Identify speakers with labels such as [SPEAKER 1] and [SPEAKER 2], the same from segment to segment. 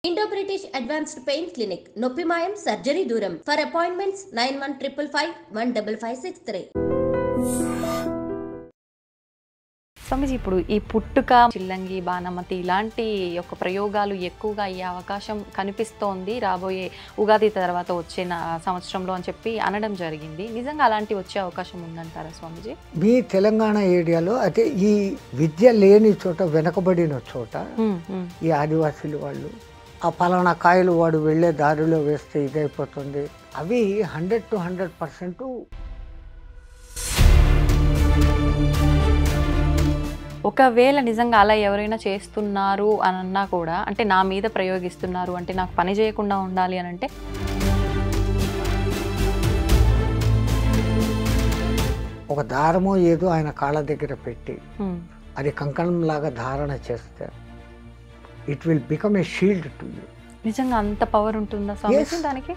[SPEAKER 1] Indo British advanced pain clinic నొప్పి మాయం surgery దూరం ఫర్ అపాయింట్మెంట్స్ 9155515563.
[SPEAKER 2] స్వామిజీ, ఇప్పుడు ఈ పుట్టుక, చిల్లంగి, బాణమతి ఇలాంటి యొక్క ప్రయోగాలు ఎక్కువగా అయ్యే అవకాశం కనిపిస్తోంది రాబోయే ఉగాది తర్వాత వచ్చే సంవత్సరంలో అని చెప్పి అనడం జరిగింది. నిజంగా అలాంటి వచ్చే అవకాశం ఉందంటారా స్వామిజీ?
[SPEAKER 3] మీ తెలంగాణ ఏరియాలో అయితే ఈ విద్య లేని చోట, వెనకబడిన చోట ఈ ఆదివాసీలు వాళ్ళు ఆ పలానా కాయలు వాడు వెళ్ళే దారిలో వేస్తే ఇదైపోతుంది, అవి 100 to 100%
[SPEAKER 2] ఒకవేళ నిజంగా అలా ఎవరైనా చేస్తున్నారు అని అన్నా కూడా, అంటే నా మీద ప్రయోగిస్తున్నారు అంటే నాకు పని చేయకుండా ఉండాలి అని అంటే
[SPEAKER 3] ఒక దారమో ఏదో ఆయన కాళ్ళ దగ్గర పెట్టి అది కంకణం లాగా ధారణ చేస్తే it will become a shield to you.
[SPEAKER 2] నిజంగా అంత పవర్ ఉంటుందా స్వామిజీ దానికి?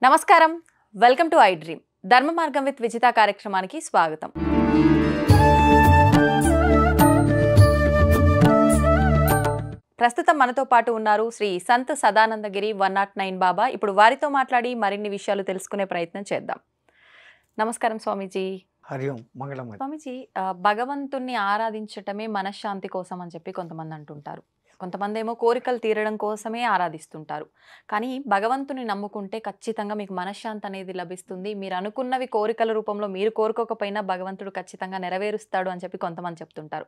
[SPEAKER 2] నమస్కారం, వెల్కమ్ టు ఐ డ్రీమ్. ధర్మ మార్గం విత్ విజిత కార్యక్రమానికి స్వాగతం. ప్రస్తుతం మనతో పాటు ఉన్నారు శ్రీ సంత్ సదానందగిరి 109 బాబా. ఇప్పుడు వారితో మాట్లాడి మరిన్ని విషయాలు తెలుసుకునే ప్రయత్నం చేద్దాం. నమస్కారం స్వామీజీ.
[SPEAKER 3] హరి ఓం, మంగళం.
[SPEAKER 2] స్వామీజీ, భగవంతుణ్ణి ఆరాధించటమే మనశ్శాంతి కోసం అని చెప్పి కొంతమంది అంటుంటారు. కొంతమంది ఏమో కోరికలు తీరడం కోసమే ఆరాధిస్తుంటారు. కానీ భగవంతుని నమ్ముకుంటే ఖచ్చితంగా మీకు మనశ్శాంతి అనేది లభిస్తుంది. మీరు అనుకున్నవి కోరికల రూపంలో మీరు కోరుకోకపోయినా భగవంతుడు ఖచ్చితంగా నెరవేరుస్తాడు అని చెప్పి కొంతమంది చెప్తుంటారు.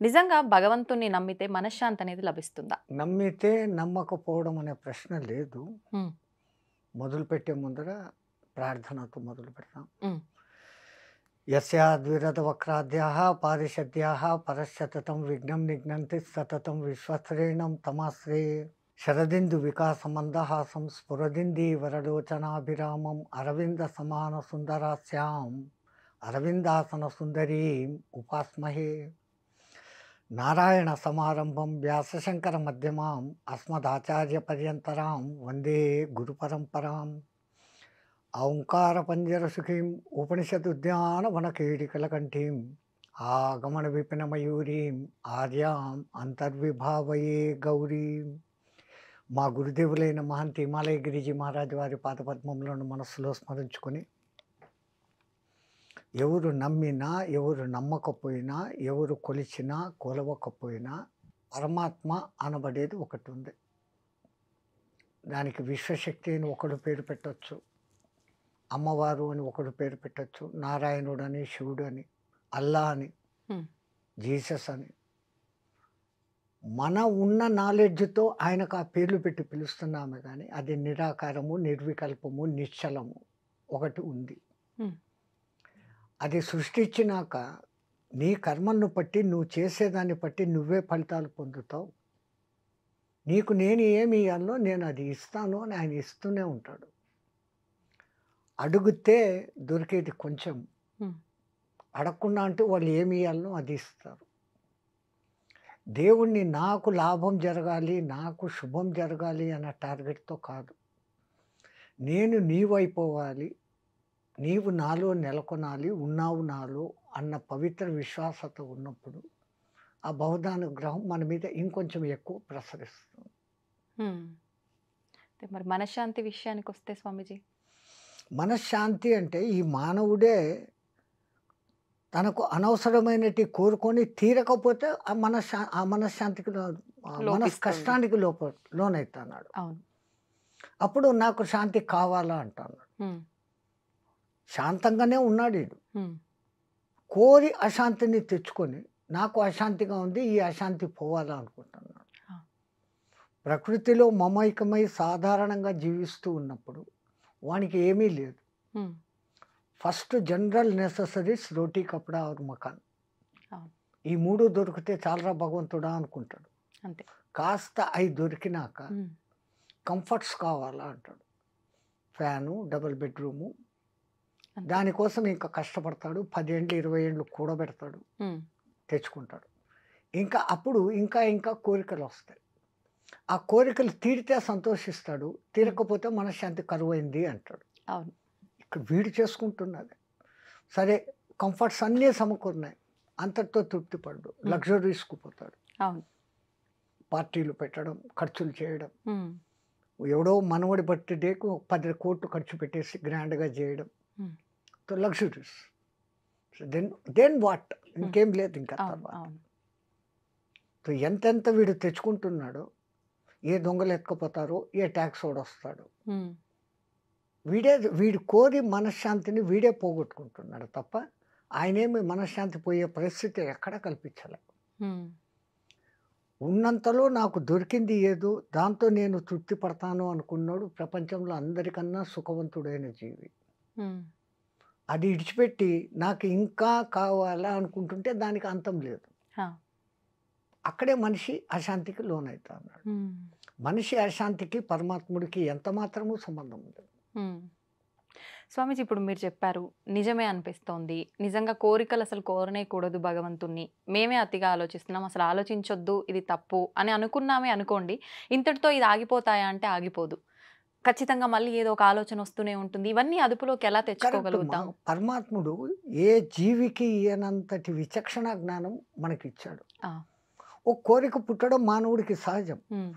[SPEAKER 2] నిజంగా భగవంతుని నమ్మితే మనశ్శాంతి అనేది లభిస్తుందా?
[SPEAKER 3] నమ్మితే నమ్మకపోవడం అనే ప్రశ్న లేదు. మొదలు పెట్టే ముందర ప్రార్థనతో మొదలు పెడతాం. యస్యాద్విరద వక్రాద్యాః పారిషద్యాః పరశ్చతతం విఘ్నం నిఘ్నంతి సతతం విశ్వశ్రేణం తమాశ్రే శరదిందు వికాసమందహాసం స్ఫురదింది వరలోచనాభిరామం అరవింద సమాన సుందరాస్యాం అరవిందాసన సుందరీం ఉపాస్మహే. నారాయణ సమారంభం వ్యాసశంకర మధ్యమాం అస్మదాచార్య పర్యంతరాం వందే గురు పరంపరాం. ఓంకార పంజర సుఖీం ఉపనిషదుద్యాన వనకేడికలకంఠీం ఆగమన విపిన మయూరీం ఆర్యాం అంతర్విభావయే గౌరీం. మా గురుదేవులైన మహంతి హిమాలయ గిరిజీ మహారాజు వారి పాదపద్మములను మనస్సులో స్మరించుకొని, ఎవరు నమ్మినా, ఎవరు నమ్మకపోయినా, ఎవరు కొలిచినా కొలవకపోయినా పరమాత్మ అనబడేది ఒకటి ఉంది. దానికి విశ్వశక్తి అని ఒకడు పేరు పెట్టవచ్చు, అమ్మవారు అని ఒకడు పేరు పెట్టచ్చు, నారాయణుడు అని, శివుడు అని, అల్లా అని, జీసస్ అని. మన ఉన్న నాలెడ్జ్తో ఆయనకు ఆ పేర్లు పెట్టి పిలుస్తున్నామే కానీ అది నిరాకారము, నిర్వికల్పము, నిశ్చలము ఒకటి ఉంది. అది సృష్టించినాక నీ కర్మను బట్టి, నువ్వు చేసేదాన్ని బట్టి నువ్వే ఫలితాలు పొందుతావు. నీకు నేను ఏమి ఇవ్వాలో నేను అది ఇస్తాను అని ఆయన ఇస్తూనే ఉంటాడు. అడిగితే దొరికేది కొంచెం, అడగకుండా అంటే వాళ్ళు ఏమి ఇవ్వాలనో అది ఇస్తారు. దేవుణ్ణి నాకు లాభం జరగాలి, నాకు శుభం జరగాలి అన్న టార్గెట్తో కాదు, నేను నీవైపోవాలి, నీవు నాలో నెలకొనాలి, ఉన్నావు నాలో అన్న పవిత్ర విశ్వాసత ఉన్నప్పుడు ఆ బహుదానుగ్రహం మన మీద ఇంకొంచెం ఎక్కువ ప్రసరిస్తుంది.
[SPEAKER 2] మరి మనశ్శాంతి విషయానికి వస్తే స్వామీజీ,
[SPEAKER 3] మనశ్శాంతి అంటే ఈ మానవుడే తనకు అనవసరమైనటి కోరుకొని తీరకపోతే ఆ మనశ్శాంతికి కష్టానికి లోనైతున్నాడు. అప్పుడు నాకు శాంతి కావాలా అంటున్నాడు. శాంతంగానే ఉన్నాడు వీడు, కోరి అశాంతిని తెచ్చుకొని నాకు అశాంతిగా ఉంది, ఈ అశాంతి పోవాలా అనుకుంటున్నాడు. ప్రకృతిలో మమైకమై సాధారణంగా జీవిస్తూ ఉన్నప్పుడు వానికి ఏమీ లేదు. ఫస్ట్ జనరల్ నెససరీస్ రోటీ, కపడా ఆర్ మకాన్, ఈ మూడు దొరికితే చాలరా భగవంతుడా అనుకుంటాడు. కాస్త అవి దొరికినాక కంఫర్ట్స్ కావాలా అంటాడు. ఫ్యాను, డబుల్ బెడ్రూము, దానికోసం ఇంకా కష్టపడతాడు. 10 ఏళ్ళు 20 ఏళ్ళు కూడబెడతాడు, తెచ్చుకుంటాడు. ఇంకా అప్పుడు ఇంకా ఇంకా కోరికలు వస్తాయి. ఆ కోరికలు తీరితే సంతోషిస్తాడు, తీరకపోతే మనశ్శాంతి కరువైంది అంటాడు. ఇక్కడ వీడు చేసుకుంటున్నది సరే, కంఫర్ట్స్ అన్నీ సమకూరినాయి, అంతటితో తృప్తి పడ్డు, లగ్జరీస్కు పోతాడు.
[SPEAKER 2] అవును.
[SPEAKER 3] పార్టీలు పెట్టడం, ఖర్చులు చేయడం,
[SPEAKER 2] హ్మ్.
[SPEAKER 3] ఎవడో మనవడి బర్త్డేకు 10 కోట్లు ఖర్చు పెట్టేసి గ్రాండ్గా చేయడం,
[SPEAKER 2] Hmm.
[SPEAKER 3] లగ్జరీస్. దెన్ వాట్, ఇంకేం లేదు ఇంకా
[SPEAKER 2] అవును.
[SPEAKER 3] తర్వాత.
[SPEAKER 2] అవును.
[SPEAKER 3] సో ఎంతెంత వీడు తెచ్చుకుంటున్నాడో, ఏ దొంగలు ఎత్తుకుపోతారో, ఏ ట్యాక్స్ వాడు వస్తాడు,
[SPEAKER 2] హ్మ్.
[SPEAKER 3] వీడి కోరి మనశ్శాంతిని వీడే పోగొట్టుకుంటున్నాడు తప్ప ఆయనేమి మనశ్శాంతి పోయే పరిస్థితి ఎక్కడా కల్పించలే.
[SPEAKER 2] హ్మ్.
[SPEAKER 3] ఉన్నంతలో నాకు దొరికింది ఏదో దాంతో నేను తృప్తి పడతాను అనుకున్నాడు ప్రపంచంలో అందరికన్నా సుఖవంతుడైన జీవి.
[SPEAKER 2] హ్మ్.
[SPEAKER 3] అది ఇడిచిపెట్టి నాకు ఇంకా కావాలా అనుకుంటుంటే దానికి అంతం లేదు.
[SPEAKER 2] హా.
[SPEAKER 3] అక్కడే మనిషి అశాంతికి లోనవుతా ఉన్నాడు.
[SPEAKER 2] హ్మ్.
[SPEAKER 3] మనిషి అశాంతికి పరమాత్ముడికి ఎంత మాత్రమూ సంబంధం ఉంది.
[SPEAKER 2] హ్మ్. స్వామీజీ, ఇప్పుడు మీరు చెప్పారు, నిజమే అనిపిస్తోంది, నిజంగా కోరికలు అసలు కోరనేకూడదు భగవంతుణ్ణి, మేమే అతిగా ఆలోచిస్తున్నాం, అసలు ఆలోచించొద్దు, ఇది తప్పు అని అనుకున్నామే అనుకోండి, ఇంతటితో ఇది ఆగిపోతాయా అంటే ఆగిపోదు. ఖచ్చితంగా మళ్ళీ ఏదో ఒక ఆలోచన వస్తూనే ఉంటుంది. ఇవన్నీ అదుపులోకి ఎలా
[SPEAKER 3] కరెక్ట్.
[SPEAKER 2] తెచ్చుకోగలుగుతాం?
[SPEAKER 3] పరమాత్ముడు ఏ జీవికి ఈయనంతటి విచక్షణ జ్ఞానం మనకిచ్చాడు.
[SPEAKER 2] ఆ.
[SPEAKER 3] ఓ కోరిక పుట్టడం మానవుడికి సహజం.
[SPEAKER 2] హ్మ్.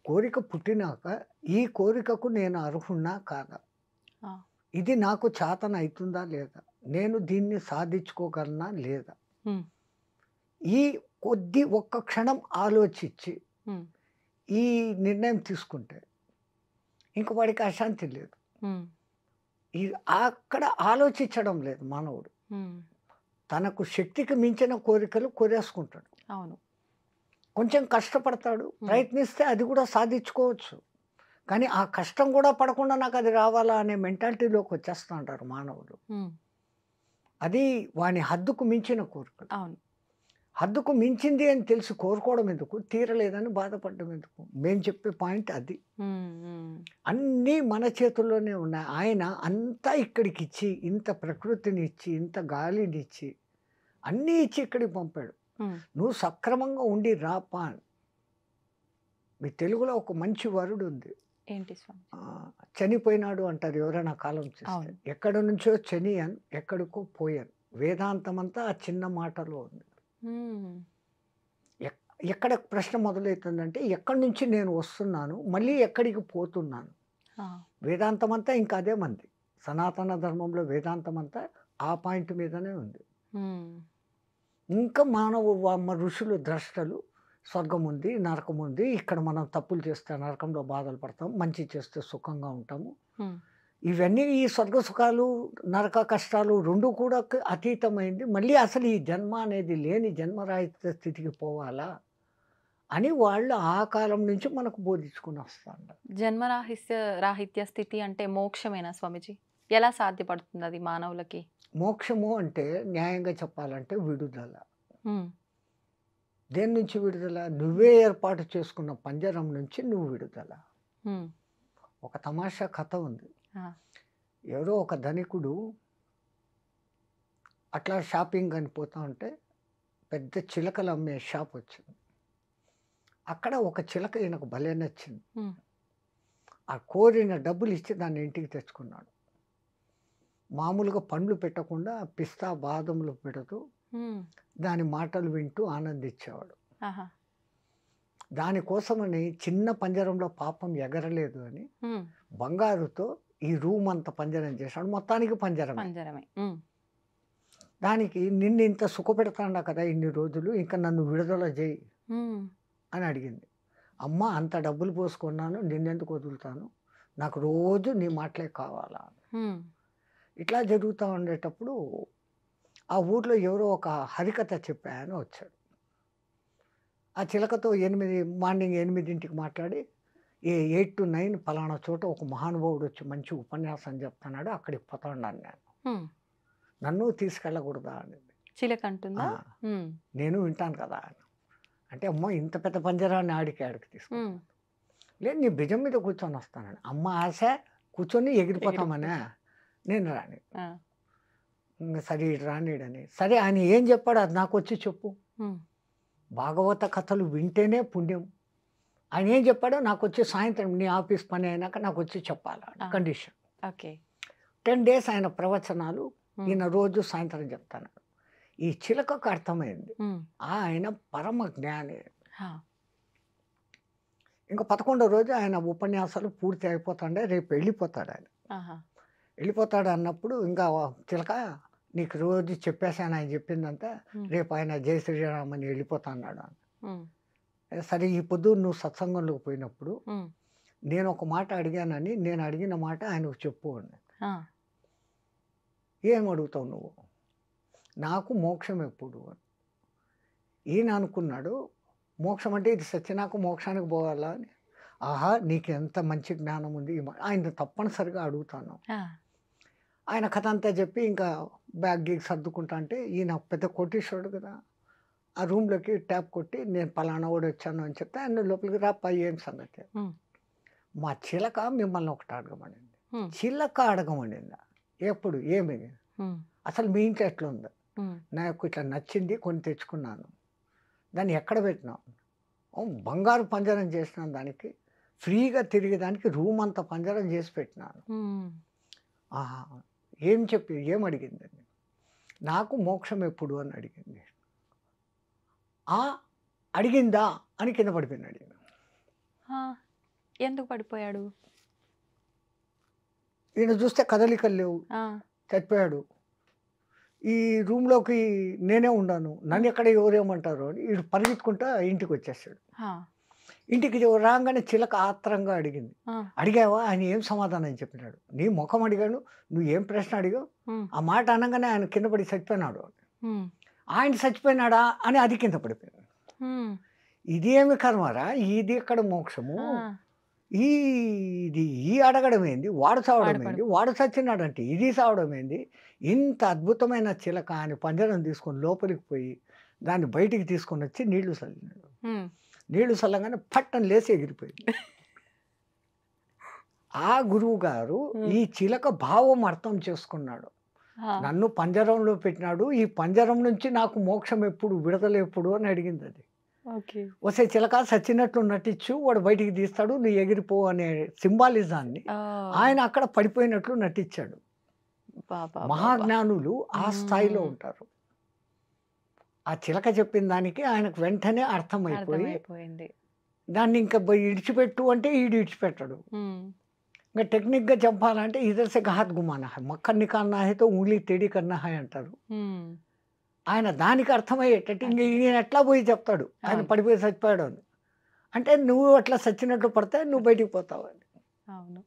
[SPEAKER 3] కోరిక పుట్టినాక ఈ కోరికకు నేను అర్హున్నా కాదా,
[SPEAKER 2] ఆ.
[SPEAKER 3] ఇది నాకు చేతన అవుతుందా లేదా, నేను దీన్ని సాధించుకోగలనా లేదా,
[SPEAKER 2] హ్మ్.
[SPEAKER 3] ఈ ఒక్క క్షణం ఆలోచించి
[SPEAKER 2] హ్మ్.
[SPEAKER 3] ఈ నిర్ణయం తీసుకుంటే ఇంక వాడికి అశాంతి లేదు.
[SPEAKER 2] హ్మ్.
[SPEAKER 3] ఈ అక్కడ ఆలోచించడం లేదు మానవుడు.
[SPEAKER 2] హ్మ్.
[SPEAKER 3] తనకు శక్తికి మించిన కోరికలు కోరేసుకుంటాడు.
[SPEAKER 2] అవును.
[SPEAKER 3] కొంచెం కష్టపడతాడు, ప్రయత్నిస్తే అది కూడా సాధించుకోవచ్చు. కానీ ఆ కష్టం కూడా పడకుండా నాకు అది రావాలా అనే మెంటాలిటీలోకి వచ్చేస్తూ ఉంటారు మానవులు.
[SPEAKER 2] హ్మ్.
[SPEAKER 3] అది వాని హద్దుకు మించిన కోరికలు.
[SPEAKER 2] అవును.
[SPEAKER 3] హద్దుకు మించింది అని తెలిసి కోరుకోవడం ఎందుకు, తీరలేదని బాధపడడం ఎందుకు. మేము చెప్పే పాయింట్ అది.
[SPEAKER 2] హ్మ్. హ్మ్.
[SPEAKER 3] అన్నీ మన చేతుల్లోనే ఉన్నాయి. ఆయన అంతా ఇక్కడికి ఇచ్చి, ఇంత ప్రకృతిని ఇచ్చి, ఇంత గాలిని ఇచ్చి, అన్నీ ఇచ్చి ఇక్కడికి పంపాడు.
[SPEAKER 2] హ్మ్.
[SPEAKER 3] నువ్వు సక్రమంగా ఉండి రాపా. మీ తెలుగులో ఒక మంచి వరుడు ఉంది,
[SPEAKER 2] ఏంటి స్వామి?
[SPEAKER 3] చనిపోయినాడు అంటారు ఎవరైనా కాలం చేస్తే.
[SPEAKER 2] అవును.
[SPEAKER 3] ఎక్కడి నుంచో చనియన్, ఎక్కడికో పోయాను. వేదాంతం అంతా ఆ చిన్న మాటలో ఉంది.
[SPEAKER 2] హ్మ్.
[SPEAKER 3] ఎక్కడ ప్రశ్న మొదలవుతుందంటే, ఎక్కడి నుంచి నేను వస్తున్నాను, మళ్ళీ ఎక్కడికి పోతున్నాను.
[SPEAKER 2] ఆ.
[SPEAKER 3] వేదాంతం అంతా ఇంకా అదే మంది. సనాతన ధర్మంలో వేదాంతం అంతా ఆ పాయింట్ మీదనే ఉంది.
[SPEAKER 2] హ్మ్.
[SPEAKER 3] ఇంకా ఋషులు ద్రష్టలు స్వర్గం ఉంది, నరకం ఉంది, ఇక్కడ మనం తప్పులు చేస్తే నరకంలో బాధలు పడతాం, మంచి చేస్తే సుఖంగా ఉంటాము.
[SPEAKER 2] హ్మ్.
[SPEAKER 3] ఇవన్నీ ఈ స్వర్గ సుఖాలు నరక కష్టాలు రెండు కూడా అతీతమైంది. మళ్ళీ అసలు ఈ జన్మ అనేది లేని జన్మరాహిత స్థితికి పోవాలా అని వాళ్ళు ఆ కాలం నుంచి మనకు బోధించుకుని వస్తారు.
[SPEAKER 2] రాహిత్య స్థితి అంటే మోక్షమేనా స్వామిజీ? ఎలా సాధ్యపడుతుంది అది మానవులకి?
[SPEAKER 3] మోక్షము అంటే న్యాయంగా చెప్పాలంటే విడుదల.
[SPEAKER 2] హ్మ్.
[SPEAKER 3] దేని నుంచి విడుదల? నువ్వే ఏర్పాటు చేసుకున్న పంజరం నుంచి నువ్వు విడుదల.
[SPEAKER 2] హ్మ్.
[SPEAKER 3] ఒక తమాషా కథ ఉంది.
[SPEAKER 2] ఆ.
[SPEAKER 3] ఎవరో ఒక ధనికుడు అట్లా షాపింగ్ అని పోతా ఉంటే పెద్ద చిలకలు అమ్మే షాప్ వచ్చింది. అక్కడ ఒక చిలక ఈయనకు భలే నచ్చింది.
[SPEAKER 2] హ్మ్.
[SPEAKER 3] ఆ కోరిన డబ్బులు ఇచ్చి దాన్ని ఇంటికి తెచ్చుకున్నాడు. మామూలుగా పండ్లు పెట్టకుండా పిస్తా బాదములు పెడుతూ
[SPEAKER 2] హ్మ్.
[SPEAKER 3] దాని మాటలు వింటూ ఆనందించేవాడు.
[SPEAKER 2] ఆహా.
[SPEAKER 3] దానికోసమని చిన్న పంజరంలో పాపం ఎగరలేదు అని
[SPEAKER 2] హ్మ్.
[SPEAKER 3] బంగారుతో ఈ రూమ్ అంత పంజరం చేశాడు. మొత్తానికి పంజరమే.
[SPEAKER 2] పంజరమే. హ్మ్.
[SPEAKER 3] దానికి నిన్ను ఇంత సుఖపెడతాడా కదా ఇన్ని రోజులు, ఇంకా నన్ను విడుదల చేయి
[SPEAKER 2] హ్మ్.
[SPEAKER 3] అని అడిగింది. అమ్మ అంత డబ్బులు పోసుకున్నాను, నిన్నెందుకు వదులుతాను, నాకు రోజు నీ మాటలే కావాలా.
[SPEAKER 2] హ్మ్.
[SPEAKER 3] ఇట్లా జరుగుతూ ఉండేటప్పుడు ఆ ఊర్లో ఎవరో ఒక హరికథ చెప్పాయని వచ్చాడు. ఆ చిలకతో మార్నింగ్ 8ంటికి మాట్లాడి 8 to 9 పలానా చోట ఒక మహానుభావుడు వచ్చి మంచి ఉపన్యాసం చెప్తున్నాడు, అక్కడికి పోతా ఉన్నాను నేను,
[SPEAKER 2] హ్మ్.
[SPEAKER 3] నన్ను తీసుకెళ్ళకూడదా అనింది.
[SPEAKER 2] చిలక అంటుందా?
[SPEAKER 3] ఆ,
[SPEAKER 2] హ్మ్.
[SPEAKER 3] నేను వింటాను కదా అని. అంటే అమ్మో ఇంత పెద్ద పంజరాన్ని ఆడికి
[SPEAKER 2] హ్మ్.
[SPEAKER 3] తీసుకుంటాను. లేదు నీ భుజం మీద కూర్చొని వస్తానని. అమ్మ ఆశ కూర్చొని ఎగిరిపోతామనే నేను రాని.
[SPEAKER 2] ఆ.
[SPEAKER 3] సరే ఇటు రానిడని. సరే ఆయన ఏం చెప్పాడు అది నాకు వచ్చి చెప్పు.
[SPEAKER 2] హ్మ్.
[SPEAKER 3] భాగవత కథలు వింటేనే పుణ్యం. ఆయన ఏం చెప్పాడో నాకు వచ్చి సాయంత్రం నీ ఆఫీస్ పని అయినాక నాకు వచ్చి చెప్పాలి
[SPEAKER 2] ఆ.
[SPEAKER 3] కండిషన్.
[SPEAKER 2] ఓకే.
[SPEAKER 3] 10 days ఆయన ప్రవచనాలు
[SPEAKER 2] హ్మ్.
[SPEAKER 3] ఈయన రోజు సాయంత్రం చెప్తాను. ఈ చిలకకు అర్థమైంది
[SPEAKER 2] ఉమ్,
[SPEAKER 3] ఆయన పరమ జ్ఞాని.
[SPEAKER 2] హా,
[SPEAKER 3] ఇంకా 11వ రోజు ఆయన ఉపన్యాసాలు పూర్తి అయిపోతాడే, రేపు వెళ్ళిపోతాడు ఆయన.
[SPEAKER 2] ఆహా,
[SPEAKER 3] వెళ్ళిపోతాడు అన్నప్పుడు ఇంకా చిలక నీకు రోజు చెప్పేశాను ఆయన చెప్పిందంతా,
[SPEAKER 2] ఉమ్,
[SPEAKER 3] రేపు ఆయన జై శ్రీరామ్ అని వెళ్ళిపోతా అన్నాడు.
[SPEAKER 2] ఉమ్,
[SPEAKER 3] సరే ఈ పొద్దు నువ్వు సత్సంగంలోకి పోయినప్పుడు
[SPEAKER 2] ఉమ్,
[SPEAKER 3] నేను ఒక మాట అడిగానని, నేను అడిగిన మాట ఆయనకు చెప్పు అని.
[SPEAKER 2] ఆ,
[SPEAKER 3] ఏం అడుగుతావు నువ్వు? నాకు మోక్షం ఎప్పుడు అని. ఈయన అనుకున్నాడు మోక్షం అంటే ఇది సత్యనాకు మోక్షానికి పోవాలా అని. ఆహా నీకు ఎంత మంచి జ్ఞానం ఉంది, ఆయన తప్పనిసరిగా అడుగుతాను.
[SPEAKER 2] ఆ,
[SPEAKER 3] ఆయన కథ అంతా చెప్పి ఇంకా బ్యాగ్ గీగ్ సర్దుకుంటా అంటే ఈయన పెద్ద కోటీశ్వరుడు కదా, ఆ రూమ్లోకి ట్యాప్ కొట్టి నేను పలానా కూడా వచ్చాను అని చెప్తే ఆయన లోపలికి రాపా ఏం సంగతి.
[SPEAKER 2] ఉమ్,
[SPEAKER 3] మా చిలక మిమ్మల్ని ఒకటి అడగమనింది.
[SPEAKER 2] ఉమ్,
[SPEAKER 3] చిలక అడగమనిందా? ఎప్పుడు ఏమి
[SPEAKER 2] ఉమ్,
[SPEAKER 3] అసలు మీ ఇంట్లో ఎట్లా ఉందా?
[SPEAKER 2] ఉమ్,
[SPEAKER 3] నాకు ఇట్లా నచ్చింది కొన్ని తెచ్చుకున్నాను, దాన్ని ఎక్కడ పెట్టినావు? "ఓ, బంగారు పంజరం చేసినాను, దానికి ఫ్రీగా తిరిగేదానికి రూమ్ అంతా పంజరం చేసి పెట్టినాను."
[SPEAKER 2] ఉమ్,
[SPEAKER 3] ఆహా ఏం చెప్పి ఏం అడిగిందండి? నాకు మోక్షం ఎప్పుడు అని అడిగింది. ఆ అడిగిందా అని కింద పడిపోయినాడు ఈయన.
[SPEAKER 2] ఆ, ఎందుకు పడిపోయాడు?
[SPEAKER 3] ఈయన చూస్తే కదలికలు లేవు,
[SPEAKER 2] ఆ,
[SPEAKER 3] చచ్చిపోయాడు. ఈ రూమ్లోకి నేనే ఉన్నాను, నన్ను ఎక్కడ ఎవరేమంటారు అని వీడు పరిగెత్తుకుంటా ఇంటికి వచ్చేసాడు.
[SPEAKER 2] ఆ,
[SPEAKER 3] ఇంటికి రాగానే చిలక ఆత్రంగా అడిగింది.
[SPEAKER 2] ఆ,
[SPEAKER 3] అడిగావా? ఆయన ఏం సమాధానం చెప్పినాడు? నీ ముఖం అడిగాను, నువ్వు ఏం ప్రశ్న అడిగావు?
[SPEAKER 2] ఉమ్,
[SPEAKER 3] ఆ మాట అనగానే ఆయన కింద పడి చచ్చిపోయినాడు.
[SPEAKER 2] ఉమ్,
[SPEAKER 3] ఆయన చచ్చిపోయినాడా అని అది కింద పడిపోయాడు.
[SPEAKER 2] ఉమ్,
[SPEAKER 3] ఇదేమి కర్మరా, ఇది ఎక్కడ మోక్షము?
[SPEAKER 2] ఆ,
[SPEAKER 3] ఇది ఈ అడగడం ఏంది, వాడు చావడం
[SPEAKER 2] వాడు
[SPEAKER 3] ఏంది, వాడు చచ్చినాడంటే ఇది చావడం ఏంది? ఇంత అద్భుతమైన చిలక అని పంజరం తీసుకొని లోపలికి పోయి దాన్ని బయటికి తీసుకొని వచ్చి నీళ్లు చల్లినాడు.
[SPEAKER 2] ఉమ్,
[SPEAKER 3] నీళ్లు చల్లగానే పట్టని లేసి ఎగిరిపోయింది. ఆ గురువు గారు ఈ చిలక భావం అర్థం చేసుకున్నాడు.
[SPEAKER 2] ఆ,
[SPEAKER 3] నన్ను పంజరంలో పెట్టినాడు, ఈ పంజరం నుంచి నాకు మోక్షం ఎప్పుడు, విడుదల ఎప్పుడు అని అడిగింది అది.
[SPEAKER 2] ఓకే,
[SPEAKER 3] వస్తే చిలక సచ్చినట్లు నటించు, వాడు బయటికి తీస్తాడు, నువ్వు ఎగిరిపో అనే సింబాలిజాన్ని
[SPEAKER 2] ఆ,
[SPEAKER 3] ఆయన అక్కడ పడిపోయినట్లు నటించాడు.
[SPEAKER 2] బాబా
[SPEAKER 3] మహాజ్ఞానులు ఆ స్థాయిలో ఉంటారు. ఆ చిలక చెప్పిన దానికి ఆయనకు వెంటనే అర్థమైపోయి
[SPEAKER 2] అర్థమైపోయింది.
[SPEAKER 3] దాన్ని ఇంకా ఇడిచిపెట్టు అంటే ఈడు ఇడిచిపెట్టాడు.
[SPEAKER 2] ఉమ్,
[SPEAKER 3] ఇంకా టెక్నిక్గా చెప్పాలంటే ఇదర్ సే ఘాత్ గుమానా హై, మక్కర్ నికాల్నా హై తో ఊంగ్లీ టేఢీ కర్నా హై అంటారు.
[SPEAKER 2] ఉమ్,
[SPEAKER 3] ఆయన దానికి అర్థమయ్యేటట్టు ఇంక ఈయన ఎట్లా పోయి చెప్తాడు ఆయన
[SPEAKER 2] అవును.
[SPEAKER 3] పడిపోయి చచ్చిపోయాడు అని. అంటే నువ్వు అట్లా చచ్చినట్లు పడితే నువ్వు బయటికి పోతావు అని.
[SPEAKER 2] అవును.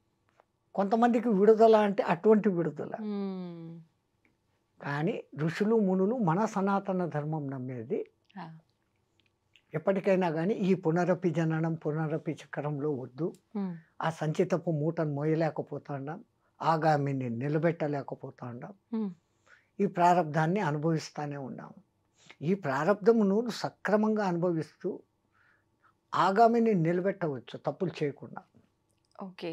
[SPEAKER 3] కొంతమందికి విడుదల అంటే అటువంటి విడుదల.
[SPEAKER 2] ఉమ్,
[SPEAKER 3] కానీ ఋషులు మునులు మన సనాతన ధర్మం నమ్మేది
[SPEAKER 2] ఆ,
[SPEAKER 3] ఎప్పటికైనా కానీ ఈ పునరపి జననం పునరపి చక్రంలో వద్దు.
[SPEAKER 2] ఉమ్,
[SPEAKER 3] ఆ సంచితపు మూటను మోయలేకపోతాండాం, ఆగామిని నిలబెట్టలేకపోతాండాం,
[SPEAKER 2] ఉమ్,
[SPEAKER 3] ఈ ప్రారంధాన్ని అనుభవిస్తూనే ఉన్నాము. ఈ ప్రారంధమును సక్రమంగా అనుభవిస్తూ ఆగామిని నిలబెట్టవచ్చు తప్పులు చేయకుండా.
[SPEAKER 2] ఓకే,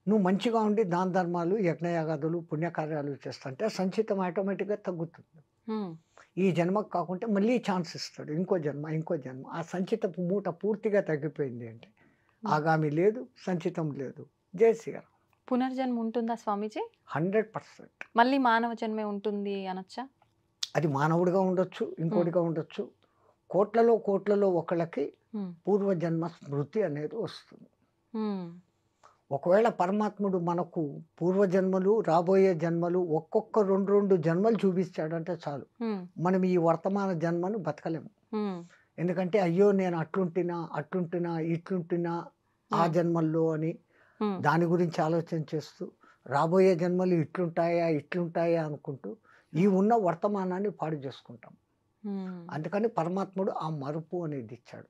[SPEAKER 3] నువ్వు మంచిగా ఉండి దాన ధర్మాలు యజ్ఞయాగాదులు పుణ్యకార్యాలు చేస్తుంటే సంచితం ఆటోమేటిక్గా తగ్గుతుంది.
[SPEAKER 2] ఉమ్,
[SPEAKER 3] ఈ జన్మకు కాకుంటే మళ్ళీ ఛాన్స్ ఇస్తాడు, ఇంకో జన్మ. ఆ సంచితపు మూట పూర్తిగా తగ్గిపోయింది అంటే ఆగామి లేదు, సంచితం లేదు. జై శ్రీరామ్.
[SPEAKER 2] పునర్జన్మ ఉంటుందా స్వామీజీ?
[SPEAKER 3] 100%.
[SPEAKER 2] మళ్ళీ మానవ జన్మే ఉంటుంది అనొచ్చా?
[SPEAKER 3] అది మానవుడిగా ఉండొచ్చు, ఇంకోటిగా ఉండొచ్చు. కోట్లలో ఒకళ్ళకి
[SPEAKER 2] ఉమ్,
[SPEAKER 3] పూర్వజన్మ స్మృతి అనేది వస్తుంది.
[SPEAKER 2] ఉమ్,
[SPEAKER 3] ఒకవేళ పరమాత్ముడు మనకు పూర్వజన్మలు రాబోయే జన్మలు ఒక్కొక్క 2 జన్మలు చూపించాడంటే చాలు,
[SPEAKER 2] ఉమ్,
[SPEAKER 3] మనం ఈ వర్తమాన జన్మను బతకలేము.
[SPEAKER 2] ఉమ్,
[SPEAKER 3] ఎందుకంటే అయ్యో నేను ఇట్లుంటున్నా ఆ జన్మల్లో అని
[SPEAKER 2] ఉమ్,
[SPEAKER 3] దాని గురించి ఆలోచన చేస్తూ రాబోయే జన్మలు ఇట్లుంటాయా అనుకుంటూ ఈ ఉన్న వర్తమానాన్ని పాడు చేసుకుంటాం.
[SPEAKER 2] ఉమ్,
[SPEAKER 3] అందుకని పరమాత్ముడు ఆ మరుపు అనేది ఇచ్చాడు.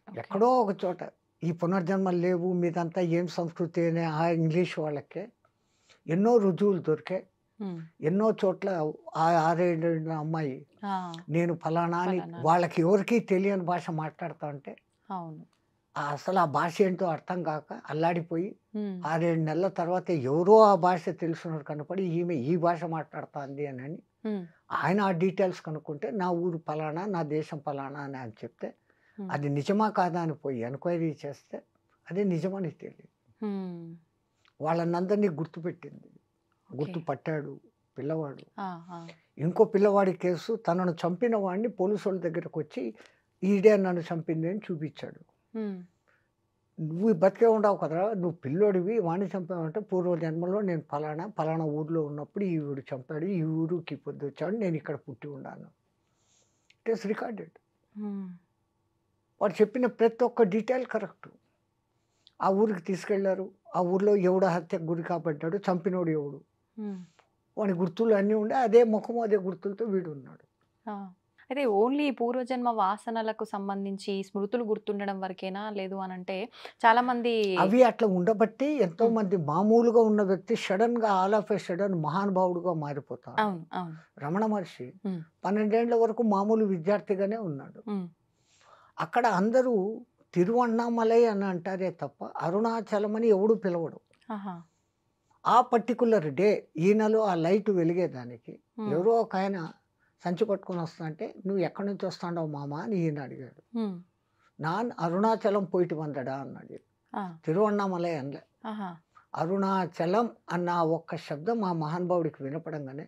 [SPEAKER 2] ఓకే.
[SPEAKER 3] ఎక్కడో ఒక చోట ఈ పునర్జన్మలు లేవు, మీదంతా ఏం సంస్కృతి అనే ఆ ఇంగ్లీష్ వాళ్ళకే ఎన్నో రుజువులు దొరికాయి.
[SPEAKER 2] ఉమ్,
[SPEAKER 3] ఎన్నో చోట్ల ఆ 6 ఏళ్ళ అమ్మాయి
[SPEAKER 2] ఆ,
[SPEAKER 3] నేను ఫలానా అని
[SPEAKER 2] ఫలానా.
[SPEAKER 3] వాళ్ళకి ఎవరికీ తెలియని భాష మాట్లాడుతూ ఉంటే
[SPEAKER 2] అవును.
[SPEAKER 3] అసలు ఆ భాష ఏంటో అర్థం కాక అల్లాడిపోయి
[SPEAKER 2] ఉమ్,
[SPEAKER 3] 6-7 నెలల తర్వాత ఎవరో ఆ భాష తెలుసున్నాడు కనపడి ఈమె ఈ భాష మాట్లాడుతుంది అని
[SPEAKER 2] ఉమ్,
[SPEAKER 3] ఆయన ఆ డీటెయిల్స్ కనుక్కుంటే నా ఊరు ఫలానా, నా దేశం ఫలానా అని ఆయన చెప్తే
[SPEAKER 2] ఉమ్,
[SPEAKER 3] అది నిజమా కాదా అని పోయి ఎంక్వైరీ చేస్తే అది నిజమని తెలియదు.
[SPEAKER 2] ఉమ్,
[SPEAKER 3] వాళ్ళనందరినీ గుర్తుపెట్టింది,
[SPEAKER 2] ఓకే.
[SPEAKER 3] గుర్తుపట్టాడు పిల్లవాడు.
[SPEAKER 2] ఆ, ఆ,
[SPEAKER 3] ఇంకో పిల్లవాడి కేసు తనను చంపిన వాడిని పోలీసు వాళ్ళ దగ్గరకు వచ్చి ఈడే నన్ను చంపింది అని చూపించాడు. నువ్వు బతికే ఉండవు కదరా, నువ్వు పిల్లోడివి, వాడిని చంపావంటే పూర్వజన్మలో నేను పలానా ఊర్లో ఉన్నప్పుడు ఈ ఊరు చంపాడు, ఈ ఊరికి పొద్దు వచ్చాడు, నేను ఇక్కడ పుట్టి ఉన్నాను. It is recorded. వాడు చెప్పిన ప్రతి ఒక్క డీటెయిల్ కరెక్ట్. ఆ ఊరికి తీసుకెళ్లారు, ఆ ఊర్లో ఎవడ హత్యకు గురి కాబడ్డాడు, చంపినోడు ఎవడు, వాడి గుర్తులు అన్నీ ఉండే, అదే ముఖము అదే గుర్తులతో వీడు ఉన్నాడు.
[SPEAKER 2] అయితే ఓన్లీ పూర్వజన్మ వాసనలకు సంబంధించి స్మృతులు గుర్తుండడం వరకేనా? లేదు అని అంటే చాలా మంది
[SPEAKER 3] అవి అట్లా ఉండబట్టి ఎంతో మంది మామూలుగా ఉన్న వ్యక్తి సడన్ గా ఆల్ ఆఫ్ ఏ సడన్ మహానుభావుడుగా మారిపోతారు.
[SPEAKER 2] అవును అవును
[SPEAKER 3] రమణ మహర్షి 12 ఏళ్ల వరకు మామూలు విద్యార్థిగానే ఉన్నాడు. అక్కడ అందరూ తిరువన్నామలై అని అంటారే తప్ప అరుణాచలం అని ఎవడు పిలవడు. ఆ పర్టికులర్ డే ఈయనలో ఆ లైట్ వెలిగేదానికి ఎవరో ఒక ఆయన సంచి పట్టుకొని వస్తా అంటే, నువ్వు ఎక్కడి నుంచి వస్తాండవు మామ అని ఈయన అడిగాడు. నాన్ అరుణాచలం పోయిட்டு వందడా అన్నాడు. తిరువన్నామలై అనలే, అరుణాచలం అన్న ఒక్క శబ్దం ఆ మహానుభావుడికి వినపడంగానే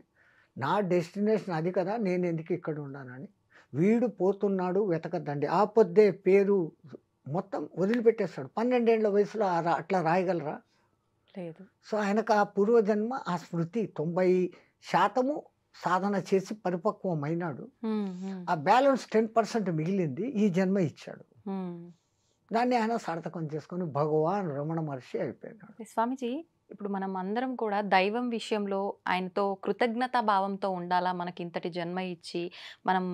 [SPEAKER 3] నా డెస్టినేషన్ అది కదా, నేను ఎందుకు ఇక్కడ ఉన్నానని వీడు పోతున్నాడు వెతకద్దండి. ఆ పొద్దే పేరు మొత్తం వదిలిపెట్టేస్తాడు. 12 ఏళ్ల వయసులో అట్లా రాయగలరా?
[SPEAKER 2] లేదు.
[SPEAKER 3] సో ఆయనకు ఆ పూర్వజన్మ ఆ స్మృతి 90% సాధన చేసి పరిపక్వమైనాడు. ఆ బ్యాలెన్స్ 10% మిగిలింది ఈ జన్మ ఇచ్చాడు. దాన్ని ఆయన సార్థకం చేసుకొని భగవాన్ రమణ మహర్షి అయిపోయినాడు.
[SPEAKER 2] స్వామిజీ, ఇప్పుడు మనం అందరం కూడా దైవం విషయంలో ఆయనతో కృతజ్ఞతా భావంతో ఉండాలా. మనకి ఇంతటి జన్మ ఇచ్చి మనం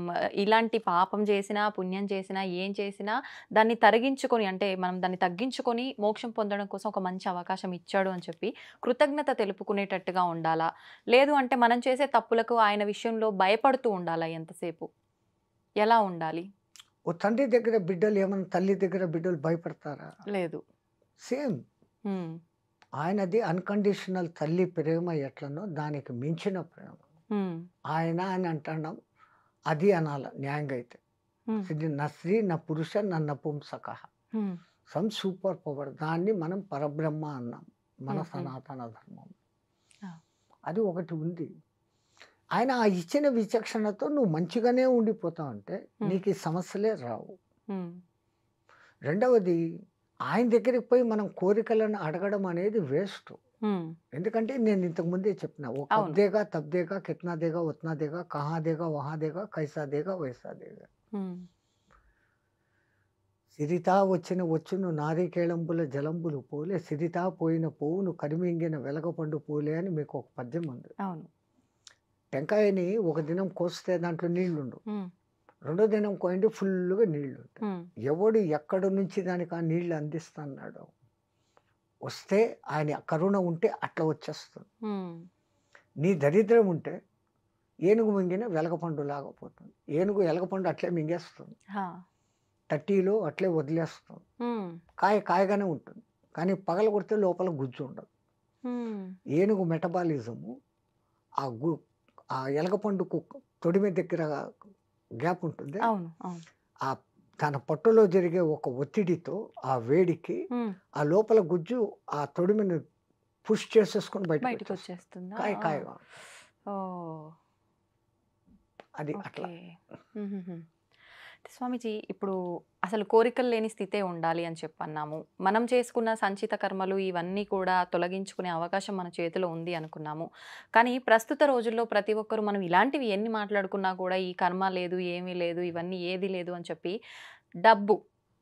[SPEAKER 2] ఇలాంటి పాపం చేసినా పుణ్యం చేసినా ఏం చేసినా దాన్ని తరిగించుకొని, అంటే మనం దాన్ని తగ్గించుకొని మోక్షం పొందడం కోసం ఒక మంచి అవకాశం ఇచ్చాడు అని చెప్పి కృతజ్ఞత తెలుపుకునేటట్టుగా ఉండాలా? లేదు అంటే మనం చేసే తప్పులకు ఆయన విషయంలో భయపడుతూ ఉండాలా? ఎంతసేపు ఎలా ఉండాలి?
[SPEAKER 3] ఓ తండ్రి దగ్గర బిడ్డలు ఏమన్నా తల్లి దగ్గర బిడ్డలు భయపడతారా?
[SPEAKER 2] లేదు.
[SPEAKER 3] సేమ్ ఆయనది అన్కండిషనల్ తల్లి ప్రేమ ఎట్లనో దానికి మించిన ప్రేమ. ఆయన అని అంటున్నాం, అది అనాల న్యాయంగా అయితే. నా స్త్రీ నా పురుష నన్న పుంసక సమ్ సూపర్ పవర్, దాన్ని మనం పరబ్రహ్మ అన్నాం మన సనాతన ధర్మం. అది ఒకటి ఉంది. ఆయన ఆ ఇచ్చిన విచక్షణతో నువ్వు మంచిగానే ఉండిపోతావు అంటే నీకు ఈ సమస్యలే రావు. రెండవది, ఆయన దగ్గరికి పోయి మనం కోరికలను అడగడం అనేది వేస్ట్. ఎందుకంటే నేను ఇంతకు ముందే చెప్పిన, ఓ కబ్ దేగా తబ్ దేగా కిత్నా దేగా ఉత్నా దేగా కహా దేగా వహా దేగా కైసా దేగా వైసా దేగా. సిరితా వచ్చును నారికేళంబుల జలంబులు పోలే, సిరితా పోయిన పోవును కరిమింగిన వెలగపండు పోలే అని మీకు ఒక పద్యం ఉంది. టెంకాయని ఒక దినం కోస్తే దాంట్లో నీళ్లుండు, రెండో దినం కోయండి ఫుల్గా నీళ్లు ఉంటాయి. ఎవడు ఎక్కడి నుంచి దానికి ఆ నీళ్లు అందిస్తున్నాడు, వస్తే ఆయన కరుణ ఉంటే అట్లా వచ్చేస్తుంది. నీ దరిద్రం ఉంటే ఏనుగు మింగిన వెలగపండు లాగపోతుంది. ఏనుగు ఎలగపండు అట్లే మింగేస్తుంది, తట్టీలో అట్లే వదిలేస్తుంది. కాయగానే ఉంటుంది, కానీ పగల కొడితే లోపల గుజ్జు ఉండదు. ఏనుగు మెటబాలిజము ఆ ఎలగపండు తొడిమె దగ్గర గ్యాప్ ఉంటుంది, ఆ తన పొట్టలో జరిగే ఒక ఒత్తిడితో ఆ వేడికి ఆ లోపల గుజ్జు ఆ తొడిమెను పుష్ చేసేసుకొని బయటకు వచ్చేస్తుంది కాయగా. అది అట్లా.
[SPEAKER 2] స్వామీజీ, ఇప్పుడు అసలు కోరికలు లేని స్థితే ఉండాలి అని చెప్పన్నాము. మనం చేసుకున్న సంచిత కర్మలు ఇవన్నీ కూడా తొలగించుకునే అవకాశం మన చేతిలో ఉంది అనుకున్నాము. కానీ ప్రస్తుత రోజుల్లో ప్రతి ఒక్కరు మనం ఇలాంటివి ఎన్ని మాట్లాడుకున్నా కూడా ఈ కర్మ లేదు, ఏమీ లేదు, ఇవన్నీ ఏది లేదు అని చెప్పి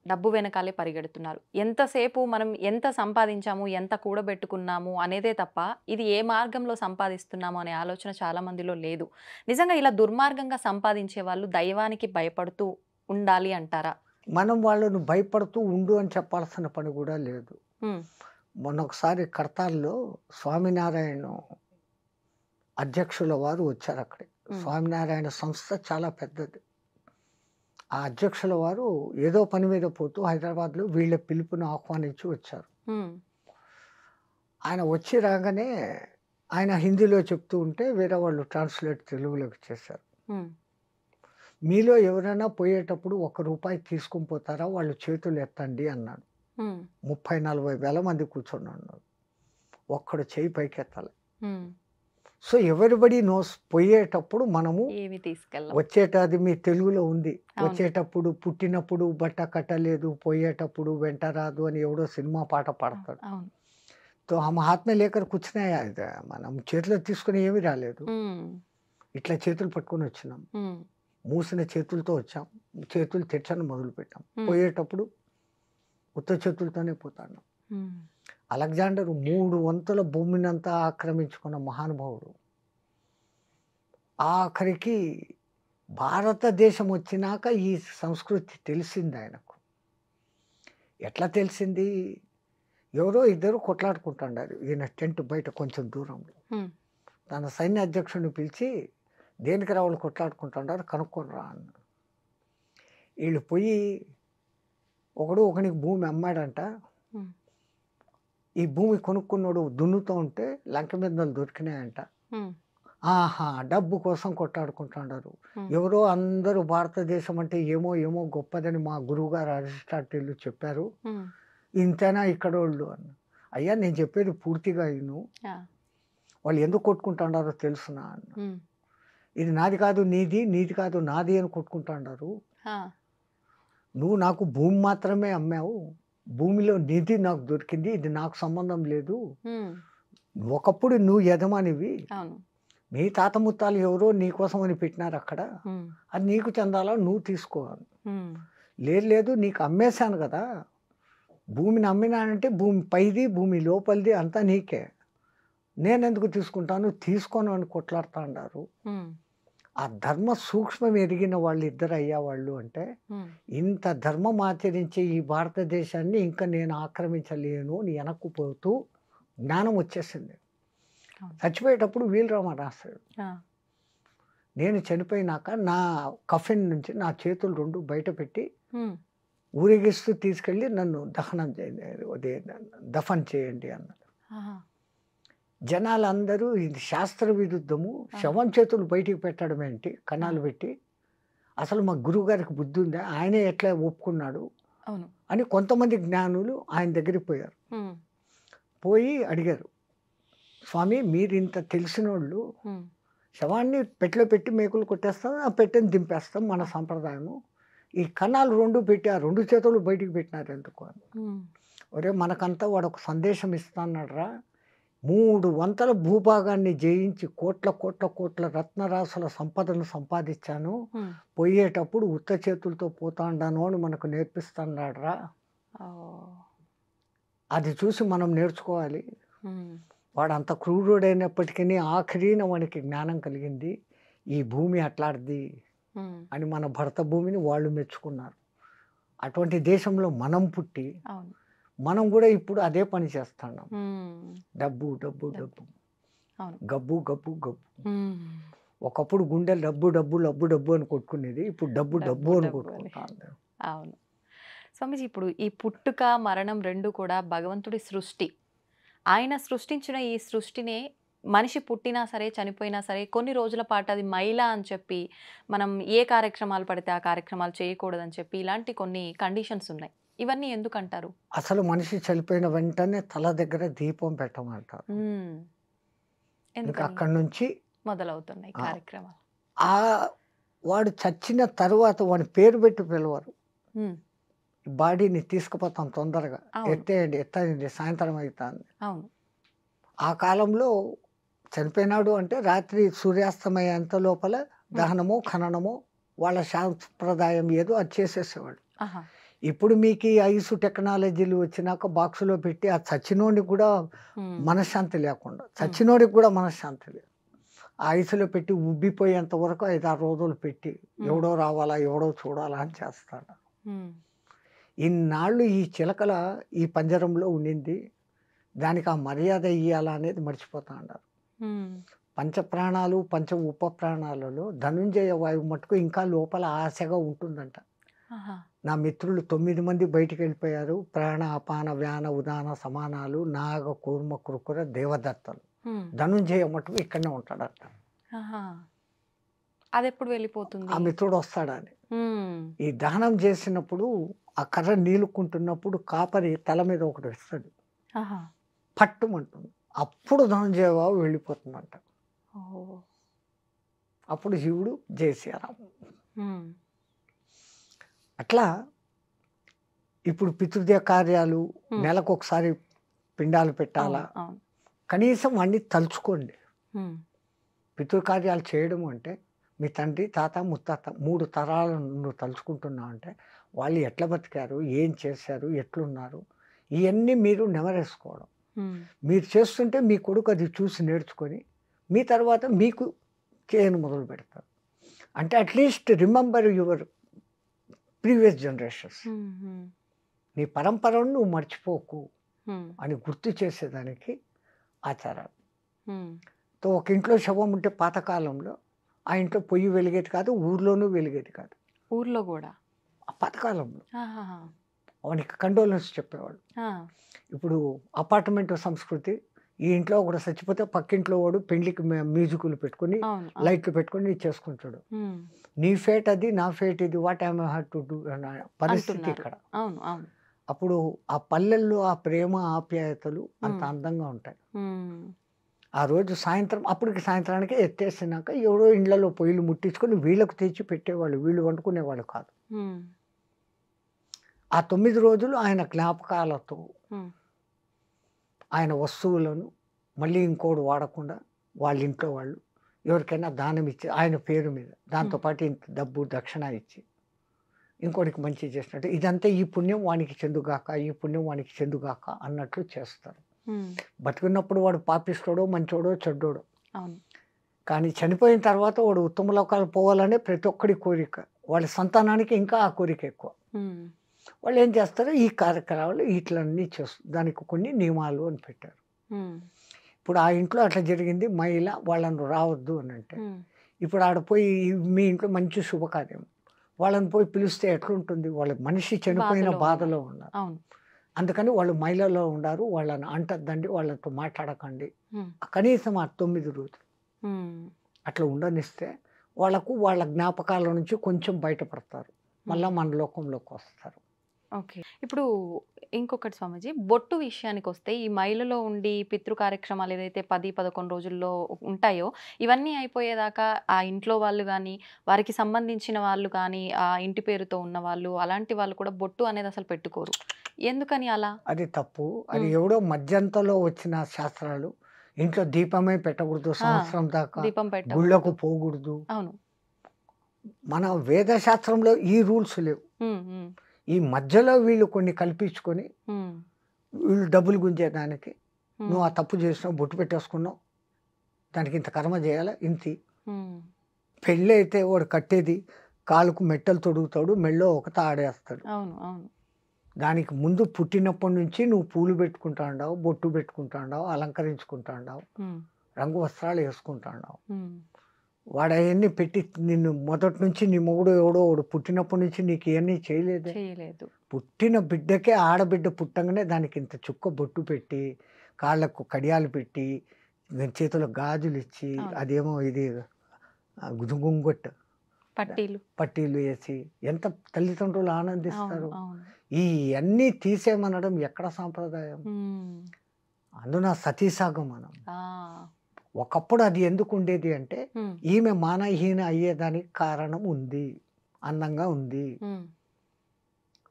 [SPEAKER 2] డబ్బు వెనకాలే పరిగెడుతున్నారు. ఎంతసేపు మనం ఎంత సంపాదించాము, ఎంత కూడబెట్టుకున్నాము అనేదే తప్ప ఇది ఏ మార్గంలో సంపాదిస్తున్నాము అనే ఆలోచన చాలా మందిలో లేదు. నిజంగా ఇలా దుర్మార్గంగా సంపాదించే వాళ్ళు దైవానికి భయపడుతూ ఉండాలి అంటారా?
[SPEAKER 3] మనం వాళ్ళను భయపడుతూ ఉండు అని చెప్పాల్సిన పని కూడా లేదు. మొన్న ఒకసారి కర్తాల్లో స్వామినారాయణ అధ్యక్షుల వారు వచ్చారు. అక్కడికి స్వామినారాయణ సంస్థ చాలా పెద్దది. ఆ అధ్యక్షుల వారు ఏదో పని మీద పోతూ హైదరాబాద్లో వీళ్ళ పిలుపును ఆహ్వానించి వచ్చారు. ఆయన వచ్చి రాగానే ఆయన హిందీలో చెప్తూ ఉంటే వేరే వాళ్ళు ట్రాన్స్లేట్ తెలుగులోకి చేశారు. మీలో ఎవరైనా పోయేటప్పుడు ₹1 తీసుకుని పోతారా, వాళ్ళు చేతులు ఎత్తండి అన్నాడు. 30-40 వేల మంది కూర్చొని ఉన్నారు, ఒక్కడు చేయి పైకి ఎత్తాలి. సో ఎవరిబడి నోస్ పోయేటప్పుడు మనము
[SPEAKER 2] ఏమి తీసుకెళ్ళం.
[SPEAKER 3] వచ్చేటది మీ తెలుగులో ఉంది.
[SPEAKER 2] అవును.
[SPEAKER 3] వచ్చేటప్పుడు పుట్టినప్పుడు బట్ట కట్టలేదు, పోయేటప్పుడు వెంట రాదు అని ఎవడో సినిమా పాట పాడతాడు.
[SPEAKER 2] అవును.
[SPEAKER 3] తో ఆ మహాత్మ లేఖర్ కూర్చున్నాయి మనం చేతిలో తీసుకుని ఏమీ రాలేదు. ఇట్లా చేతులు పట్టుకొని వచ్చినాం, మూసిన చేతులతో వచ్చాం, చేతులు తెచ్చని మొదలు పెట్టాం. పోయేటప్పుడు ఉత్త చేతులతోనే పోతాను. అలెగ్జాండర్ 3 వంతుల భూమినంతా ఆక్రమించుకున్న మహానుభావుడు ఆఖరికి భారతదేశం వచ్చినాక ఈ సంస్కృతి తెలిసింది ఆయనకు. ఎట్లా తెలిసింది? ఎవరో ఇద్దరు కొట్లాడుకుంటున్నారు ఈయన టెంట్ బయట కొంచెం దూరంలో. తన సైన్య అధ్యక్షుడిని పిలిచి దేనికి రావాలి కొట్లాడుకుంటున్నారు కనుక్కొని రా అన్న. వీళ్ళు పోయి ఒకనికి భూమి అమ్మాడంట. ఈ భూమి కొనుక్కున్నాడు దున్నుతూ ఉంటే లంక మీద దొరికినాయంట. ఆహా, డబ్బు కోసం కొట్లాడుకుంటున్నారు. ఎవరో అందరూ భారతదేశం అంటే ఏమో ఏమో గొప్పదని మా గురువుగారు అరిస్టాటిల్ చెప్పారు, ఇంతేనా ఇక్కడ వాళ్ళు అన్న. అయ్యా నేను చెప్పేది పూర్తిగా ఇను, వాళ్ళు ఎందుకు కొట్టుకుంటున్నారో తెలుసునా అన్న. ఇది నాది కాదు నీది, నీది కాదు నాది అని కొట్టుకుంటున్నారు. నువ్వు నాకు భూమి మాత్రమే అమ్మావు, భూమిలో నిధి నాకు దొరికింది, ఇది నాకు సంబంధం లేదు. ఒకప్పుడు నువ్వు యజమానివి, నీ తాత ముత్తాలు ఎవరో నీకోసం అని పెట్టినారు అక్కడ, అది నీకు చెందాలా, నువ్వు తీసుకోవాలి. లేదు నీకు అమ్మేశాను కదా, భూమిని అమ్మినానంటే భూమి పైది భూమి లోపలిది అంతా నీకే, నేనెందుకు తీసుకుంటాను, తీసుకోను అని కొట్లాడుతూ అన్నారు. ఆ ధర్మ సూక్ష్మం ఎరిగిన వాళ్ళు ఇద్దరు అయ్యేవాళ్ళు అంటే ఇంత ధర్మం ఆచరించే ఈ భారతదేశాన్ని ఇంకా నేను ఆక్రమించలేను అని వెనక్కు పోతూ జ్ఞానం వచ్చేసింది. చచ్చిపోయేటప్పుడు వీలరామ రాస్తాడు, నేను చనిపోయినాక నా కఫిన్ నుంచి నా చేతులు 2 బయట పెట్టి ఊరేగిస్తూ తీసుకెళ్ళి నన్ను దఫన్ చేయండి అన్నాడు. జనాలందరూ ఇది శాస్త్ర విరుద్ధము, శవం చేతులు బయటికి పెట్టడం ఏంటి, కణాలు పెట్టి, అసలు మా గురువు గారికి బుద్ధి ఉందా, ఆయనే ఎట్లా ఒప్పుకున్నాడు అని కొంతమంది జ్ఞానులు ఆయన దగ్గరికి పోయారు. పోయి అడిగారు, స్వామి మీరు ఇంత తెలిసిన వాళ్ళు, శవాన్ని పెట్టెలో పెట్టి మేకులు కొట్టేస్తాం, ఆ పెట్టెని దింపేస్తాం మన సంప్రదాయము, ఈ కణాలు 2 పెట్టి ఆ 2 చేతులు బయటికి పెట్టినారు ఎందుకు అని. ఒరే మనకంతా వాడు ఒక సందేశం ఇస్తాన్నాడురా, 3 వంతుల భూభాగాన్ని జయించి కోట్ల రత్నరాశుల సంపదను సంపాదించాను, పోయేటప్పుడు ఉత్త చేతులతో పోతాండాను అని మనకు నేర్పిస్తున్నాడురా. అది చూసి మనం నేర్చుకోవాలి. వాడు అంత క్రూరుడైనప్పటికీ ఆఖరిన వానికి జ్ఞానం కలిగింది, ఈ భూమి అట్లాంటిది అని మన భరత భూమిని వాళ్ళు మెచ్చుకున్నారు. అటువంటి దేశంలో మనం పుట్టి మనం కూడా ఇప్పుడు అదే పని చేస్తున్నాం. డబ్బు డబ్బు డబ్బు, గబ్బు గబ్బు గబ్బు. ఒకప్పుడు గుండె డబ్బు డబ్బు డబ్బు డబ్బు అని కొట్టుకునేది, ఇప్పుడు డబ్బు డబ్బు అని కొట్టుకుంటాను.
[SPEAKER 2] అవును స్వామీజీ, ఇప్పుడు ఈ పుట్టుక మరణం 2 కూడా భగవంతుడి సృష్టి. ఆయన సృష్టించిన ఈ సృష్టినే మనిషి పుట్టినా సరే చనిపోయినా సరే కొన్ని రోజుల పాటు అది మైలా అని చెప్పి మనం ఏ కార్యక్రమాలు పడితే ఆ కార్యక్రమాలు చేయకూడదని చెప్పి ఇలాంటి కొన్ని కండిషన్స్ ఉన్నాయి. ఇవన్నీ ఎందుకంటారు?
[SPEAKER 3] అసలు మనిషి చనిపోయిన వెంటనే తల దగ్గర దీపం పెట్టమంటారు. అక్కడి నుంచి
[SPEAKER 2] మొదలవుతున్నాయి కార్యక్రమాలు.
[SPEAKER 3] వాడు చచ్చిన తర్వాత వాడి పేరు పెట్టి పిలవరు, బాడీని తీసుకుపోతాం తొందరగా, ఎత్తేయండి సాయంత్రం అవుతుంది. ఆ కాలంలో చనిపోయినాడు అంటే రాత్రి సూర్యాస్తమయ్యేంత లోపల దహనమో ఖననమో వాళ్ళ సాంప్రదాయం ఏదో అది చేసేసేవాడు. ఇప్పుడు మీకు ఈ ఐసు టెక్నాలజీలు వచ్చినాక బాక్సులో పెట్టి ఆ చచ్చినోడికి కూడా మనశ్శాంతి లేకుండా, చచ్చినోడికి కూడా మనశ్శాంతి లేదు, ఆ ఐసులో పెట్టి ఉబ్బిపోయేంత వరకు 5-6 రోజులు పెట్టి ఎవడో రావాలా ఎవడో చూడాలా అని చేస్తాడు. ఇన్నాళ్ళు ఈ చిలకల ఈ పంజరంలో ఉండింది, దానికి ఆ మర్యాద ఇయ్యాలా అనేది మర్చిపోతా అన్నారు. పంచప్రాణాలు పంచ ఉప ప్రాణాలలో ధనుంజయ వాయువు మటుకు ఇంకా లోపల ఆశగా ఉంటుందంట. నా మిత్రులు 9 మంది బయటికి వెళ్ళిపోయారు, ప్రాణ అపాన వ్యాన ఉదాన సమానాలు నాగ కూర్మ కృకుర దేవదత్తలు, ధనుంజయ మటుకు ఇక్కడనే ఉంటాడంట.
[SPEAKER 2] అది ఎప్పుడు వెళ్ళిపోతుంది?
[SPEAKER 3] ఆ మిత్రుడు వస్తాడని. ఈ దహనం చేసినప్పుడు ఆ కర్ర నీలుకుంటున్నప్పుడు కాపరి తల మీద ఒకటి వేస్తాడు, పట్టుమంటుంది, అప్పుడు ధనుంజయ బాబు వెళ్ళిపోతుందంట.
[SPEAKER 2] ఓహ్!
[SPEAKER 3] అప్పుడు శివుడు జయశ్రీరామ్.
[SPEAKER 2] హ్మ్.
[SPEAKER 3] అట్లా ఇప్పుడు పితృదేవ కార్యాలు
[SPEAKER 2] హ్మ్.
[SPEAKER 3] నెలకొకసారి పిండాలు పెట్టాలా,
[SPEAKER 2] అవును. అవును.
[SPEAKER 3] కనీసం వాడిని తలుచుకోండి.
[SPEAKER 2] హ్మ్.
[SPEAKER 3] పితృకార్యాలు చేయడం అంటే మీ తండ్రి, తాత, ముత్తాత 3 తరాలను నువ్వు తలుచుకుంటున్నావు అంటే వాళ్ళు ఎట్లా బతికారు, ఏం చేశారు, ఎట్లున్నారు, ఇవన్నీ మీరు నెమరేసుకోవడం.
[SPEAKER 2] హ్మ్.
[SPEAKER 3] మీరు చేస్తుంటే మీ కొడుకు అది చూసి నేర్చుకొని మీ తర్వాత మీకు చేయను మొదలు పెడతారు. అంటే at least remember your previous generations.
[SPEAKER 2] హ్మ్. హ్మ్.
[SPEAKER 3] నీ పరంపరను నువ్వు మర్చిపోకు
[SPEAKER 2] హ్మ్.
[SPEAKER 3] అని గుర్తు చేసేదానికి ఆచారాలు.
[SPEAKER 2] హ్మ్.
[SPEAKER 3] ఒక ఇంట్లో శవం ఉంటే పాతకాలంలో ఆ ఇంట్లో పొయ్యి వెలిగేది కాదు, ఊర్లోనూ వెలిగేది కాదు.
[SPEAKER 2] ఊర్లో గూడా.
[SPEAKER 3] ఆ పాతకాలంలో
[SPEAKER 2] ఆహాహా!
[SPEAKER 3] వానికి కండోలెన్స్ చెప్పేవాడు.
[SPEAKER 2] ఆ!
[SPEAKER 3] ఇప్పుడు అపార్ట్మెంట్ సంస్కృతి, ఈ ఇంట్లో ఒకడు చచ్చిపోతే పక్కింట్లో వాడు పెళ్లికి మ్యూజికులు పెట్టుకొని
[SPEAKER 2] అవును. అవును.
[SPEAKER 3] లైట్లు పెట్టుకొని చేసుకుంటాడు.
[SPEAKER 2] హ్మ్.
[SPEAKER 3] నీ ఫేట్ అది, నా ఫేట్ ఇది, what I have to do అన్న పరిస్థితి
[SPEAKER 2] అంటున్నారు.
[SPEAKER 3] ఇక్కడ.
[SPEAKER 2] అవును. అవును.
[SPEAKER 3] అప్పుడు ఆ పల్లెల్లో ఆ ప్రేమ ఆప్యాయతలు అంత
[SPEAKER 2] హ్మ్.
[SPEAKER 3] అందంగా ఉంటాయి.
[SPEAKER 2] హ్మ్.
[SPEAKER 3] ఆ రోజు సాయంత్రం అప్పటికి సాయంత్రానికి ఎత్తేసినాక ఎవరో ఇళ్లలో పొయ్యిలు ముట్టించుకొని వీళ్ళకు తెచ్చి పెట్టేవాళ్ళు, వీళ్ళు వండుకునేవాళ్ళు కాదు.
[SPEAKER 2] హ్మ్.
[SPEAKER 3] ఆ 9 రోజులు ఆయన జ్ఞాపకాలతో
[SPEAKER 2] హ్మ్.
[SPEAKER 3] ఆయన వస్తువులను మళ్ళీ ఇంకోడు వాడకుండా వాళ్ళ ఇంట్లో వాళ్ళు ఎవరికైనా దానం ఇచ్చి ఆయన పేరు మీద దాంతోపాటు ఇంత డబ్బు దక్షిణ ఇచ్చి ఇంకోటికి మంచి చేసినట్టు ఇదంతా ఈ పుణ్యం వానికి చెందుగాక, ఈ పుణ్యం వానికి చెందుగాక అన్నట్లు చేస్తారు.
[SPEAKER 2] హ్మ్.
[SPEAKER 3] బతికున్నప్పుడు వాడు పాపిస్తోడో మంచోడో చెడ్డోడో,
[SPEAKER 2] అవును.
[SPEAKER 3] కానీ చనిపోయిన తర్వాత వాడు ఉత్తమ లోకాలు పోవాలనే ప్రతి ఒక్కడి కోరిక. వాళ్ళ సంతానానికి ఇంకా ఆ కోరిక ఎక్కువ.
[SPEAKER 2] హ్మ్.
[SPEAKER 3] వాళ్ళు ఏం చేస్తారు, ఈ కార్యక్రమాలు ఇట్లన్నీ చేస్తారు. దానికి కొన్ని నియమాలు అని పెట్టారు.
[SPEAKER 2] హ్మ్.
[SPEAKER 3] ఇప్పుడు ఆ ఇంట్లో అట్లా జరిగింది, మహిళ వాళ్ళను రావద్దు అని అంటే
[SPEAKER 2] హ్మ్.
[SPEAKER 3] ఇప్పుడు ఆడ పోయి మీ ఇంట్లో మంచి శుభకార్యం వాళ్ళని పోయి పిలిస్తే ఎట్లుంటుంది, వాళ్ళ మనిషి చనిపోయిన
[SPEAKER 2] బాధలో
[SPEAKER 3] బాధలో ఉన్నారు.
[SPEAKER 2] అవును.
[SPEAKER 3] అందుకని వాళ్ళు మహిళలో ఉన్నారు, వాళ్ళని అంటద్దండి, వాళ్ళతో మాట్లాడకండి.
[SPEAKER 2] హ్మ్.
[SPEAKER 3] కనీసం ఆ 9 రోజులు
[SPEAKER 2] హ్మ్.
[SPEAKER 3] అట్లా ఉండనిస్తే వాళ్ళకు వాళ్ళ జ్ఞాపకాల నుంచి కొంచెం బయటపడతారు, మళ్ళీ
[SPEAKER 2] హ్మ్.
[SPEAKER 3] మన లోకంలోకి వస్తారు.
[SPEAKER 2] ఓకే. ఇప్పుడు ఇంకొకటి స్వామీజీ, బొట్టు విషయానికొస్తే ఈ మైలలో ఉండి పితృ కార్యక్రమాలు ఏదైతే 10, 11 రోజుల్లో ఉంటాయో, ఇవన్నీ అయిపోయేదాకా ఆ ఇంట్లో వాళ్ళు గానీ, వారికి సంబంధించిన వాళ్ళు కానీ, ఆ ఇంటి పేరుతో ఉన్నవాళ్ళు, అలాంటి వాళ్ళు కూడా బొట్టు అనేది అసలు పెట్టుకోరు. ఎందుకని అలా?
[SPEAKER 3] అది తప్పు. అది
[SPEAKER 2] హ్మ్.
[SPEAKER 3] ఎవడో మధ్యంతలో వచ్చిన శాస్త్రాలు. ఇంట్లో దీపమే పెట్టకూడదు
[SPEAKER 2] ఆ!
[SPEAKER 3] సంవత్సరం దాకా,
[SPEAKER 2] దీపం పెట్టకూడదు.
[SPEAKER 3] గుళ్ళకు పోకూడదు.
[SPEAKER 2] అవును.
[SPEAKER 3] మన వేద శాస్త్రంలో ఈ రూల్స్ లేవు.
[SPEAKER 2] హ్మ్. హ్మ్.
[SPEAKER 3] ఈ మధ్యలో వీళ్ళు కొన్ని కల్పించుకొని
[SPEAKER 2] హ్మ్.
[SPEAKER 3] వీళ్ళు డబ్బులు గుంజేదానికి నువ్వు
[SPEAKER 2] హ్మ్.
[SPEAKER 3] ఆ తప్పు చేసినావు, బొట్టు పెట్టేసుకున్నావు, దానికి ఇంత కర్మ చేయాలా ఇంతి.
[SPEAKER 2] హ్మ్.
[SPEAKER 3] పెళ్ళి అయితే వాడు కట్టేది కాలుకు మెట్టలు తొడుగుతాడు, మెళ్ళో ఒక తాడేస్తాడు.
[SPEAKER 2] అవును. అవును.
[SPEAKER 3] దానికి ముందు పుట్టినప్పటి నుంచి నువ్వు పూలు పెట్టుకుంటా ఉండావు, బొట్టు పెట్టుకుంటా ఉండావు, అలంకరించుకుంటా ఉండావు,
[SPEAKER 2] హ్మ్.
[SPEAKER 3] రంగు వస్త్రాలు వేసుకుంటా ఉండావు.
[SPEAKER 2] హ్మ్.
[SPEAKER 3] వాడు అవన్నీ పెట్టి నిన్ను మొదటి నుంచి నీ మొగుడు ఎవడో వాడు పుట్టినప్పటి నుంచి నీకు ఇవన్నీ చేయలేదే.
[SPEAKER 2] చేయలేదు.
[SPEAKER 3] పుట్టిన బిడ్డకే ఆడబిడ్డ పుట్టంగానే దానికి ఇంత చుక్క బొట్టు పెట్టి, కాళ్ళకు కడియాలు పెట్టి, చేతులకు గాజులు ఇచ్చి,
[SPEAKER 2] అవును.
[SPEAKER 3] అదేమో ఇది గుంగొట్టు
[SPEAKER 2] పట్టీలు.
[SPEAKER 3] పట్టీలు వేసి ఎంత తల్లిదండ్రులు
[SPEAKER 2] అవును.
[SPEAKER 3] ఆనందిస్తారు.
[SPEAKER 2] అవును.
[SPEAKER 3] ఇవన్నీ తీసేయమనడం ఎక్కడ సాంప్రదాయం.
[SPEAKER 2] హ్మ్.
[SPEAKER 3] అందున సతీసాగమనం.
[SPEAKER 2] ఆ!
[SPEAKER 3] ఒకప్పుడు అది ఎందుకు ఉండేది అంటే
[SPEAKER 2] హ్మ్.
[SPEAKER 3] ఈమె మానహీన అయ్యేదానికి కారణం ఉంది, అందంగా ఉంది.
[SPEAKER 2] హ్మ్.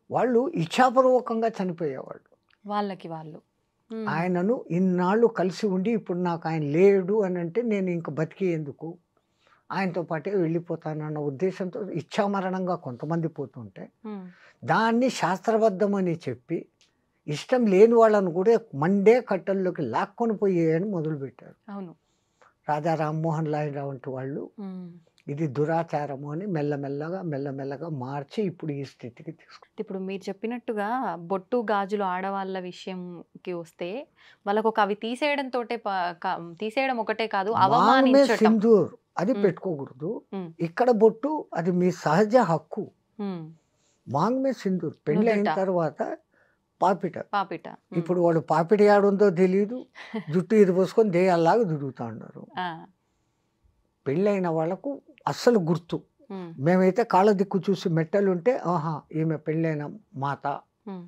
[SPEAKER 3] వాళ్ళు ఇచ్ఛాపూర్వకంగా చనిపోయేవాళ్ళు.
[SPEAKER 2] వాళ్ళకి వాళ్ళు. హ్మ్.
[SPEAKER 3] ఆయనను ఇన్నాళ్ళు కలిసి ఉండి ఇప్పుడు నాకు ఆయన లేడు అని అంటే నేను ఇంక బతికి ఎందుకు, ఆయనతో పాటే వెళ్ళిపోతానన్న ఉద్దేశంతో ఇచ్ఛామరణంగా కొంతమంది పోతుంటే
[SPEAKER 2] హ్మ్.
[SPEAKER 3] దాన్ని శాస్త్రబద్ధమని చెప్పి ఇష్టం లేని వాళ్ళను కూడా మండే కట్టల్లోకి లాక్కొని పోయేయని మొదలుపెట్టారు.
[SPEAKER 2] అవును.
[SPEAKER 3] రాజా రామ్మోహన్ లాయ్ వంటి వాళ్ళు
[SPEAKER 2] హ్మ్.
[SPEAKER 3] ఇది దురాచారము అని మెల్లమెల్లగా మార్చి ఇప్పుడు ఈ స్థితికి తీసుకు.
[SPEAKER 2] ఇప్పుడు మీరు చెప్పినట్టుగా బొట్టు, గాజులు ఆడవాళ్ళ విషయంకి వస్తే, వాళ్ళకొక అవి తీసేయడంతోటే తీసేయడం ఒకటే కాదు,
[SPEAKER 3] మాంగమే
[SPEAKER 2] అవమానించటం.
[SPEAKER 3] సింధూర్ అది
[SPEAKER 2] హ్మ్.
[SPEAKER 3] పెట్టుకోకూడదు.
[SPEAKER 2] హ్మ్.
[SPEAKER 3] ఇక్కడ బొట్టు అది మీ సహజ హక్కు.
[SPEAKER 2] హ్మ్.
[SPEAKER 3] మాంగమే సింధూర్ పెళ్ళి అయిన
[SPEAKER 2] నుదుట
[SPEAKER 3] తర్వాత పాపిట.
[SPEAKER 2] పాపిట. హ్మ్.
[SPEAKER 3] ఇప్పుడు వాడు పాపిట యాడుందో తెలీదు, జుట్టు ఇరిపోసుకొని దెయ్యాల్లాగా తిరుగుతా ఉన్నారు.
[SPEAKER 2] ఆ!
[SPEAKER 3] పెళ్ళైన వాళ్ళకు అస్సలు గుర్తు.
[SPEAKER 2] హ్మ్.
[SPEAKER 3] మేమైతే కాళ్ళ దిక్కు చూసి మెట్టలుంటే ఆహా! ఈమె పెళ్ళైన మాత.
[SPEAKER 2] హ్మ్.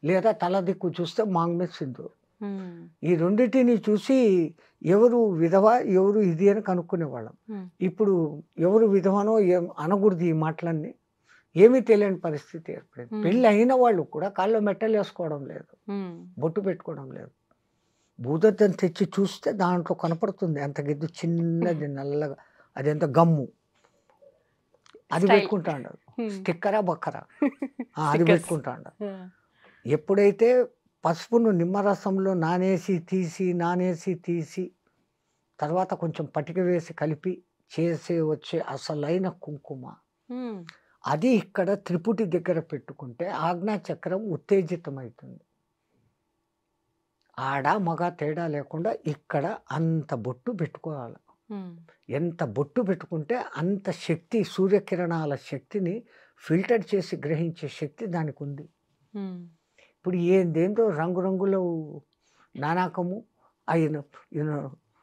[SPEAKER 3] లేదా తల దిక్కు చూస్తే మాంగమే సింధూర్.
[SPEAKER 2] ఉమ్,
[SPEAKER 3] ఈ రెండింటిని చూసి ఎవరు విధవ ఎవరు ఇది అని కనుక్కునేవాళ్ళం.
[SPEAKER 2] ఉమ్,
[SPEAKER 3] ఇప్పుడు ఎవరు విధవనో అనకూడదు ఈ మాటలన్నీ, ఏమీ తెలియని పరిస్థితి ఏర్పడింది.
[SPEAKER 2] Hmm.
[SPEAKER 3] పెళ్ళి అయిన వాళ్ళు కూడా కాళ్ళు మెట్టలు వేసుకోవడం లేదు,
[SPEAKER 2] ఉమ్,
[SPEAKER 3] బొట్టు పెట్టుకోవడం లేదు. భూదత్తం తెచ్చి చూస్తే దాంట్లో కనపడుతుంది అంత గిద్దు చిన్నది నల్లగా, అదెంత గమ్ము, అది
[SPEAKER 2] Style.
[SPEAKER 3] పెట్టుకుంటా ఉండదు.
[SPEAKER 2] ఉమ్,
[SPEAKER 3] స్టిక్కరా బక్కరా అది
[SPEAKER 2] Stickers.
[SPEAKER 3] పెట్టుకుంటా ఉండదు.
[SPEAKER 2] ఉమ్,
[SPEAKER 3] ఎప్పుడైతే పసుపును నిమ్మరసంలో నానేసి తీసి తర్వాత కొంచెం పటిక వేసి కలిపి వచ్చే అసలైన కుంకుమ,
[SPEAKER 2] ఉమ్,
[SPEAKER 3] అది ఇక్కడ త్రిపుటి దగ్గర పెట్టుకుంటే ఆజ్ఞా చక్రం ఉత్తేజితమవుతుంది. ఆడ మగ తేడా లేకుండా ఇక్కడ అంత బొట్టు పెట్టుకోవాలి.
[SPEAKER 2] ఉమ్,
[SPEAKER 3] ఎంత బొట్టు పెట్టుకుంటే అంత శక్తి, సూర్యకిరణాల శక్తిని ఫిల్టర్ చేసి గ్రహించే శక్తి దానికి ఉంది.
[SPEAKER 2] ఉమ్,
[SPEAKER 3] ఇప్పుడు ఏందేందో రంగురంగుల నానాకము అయిన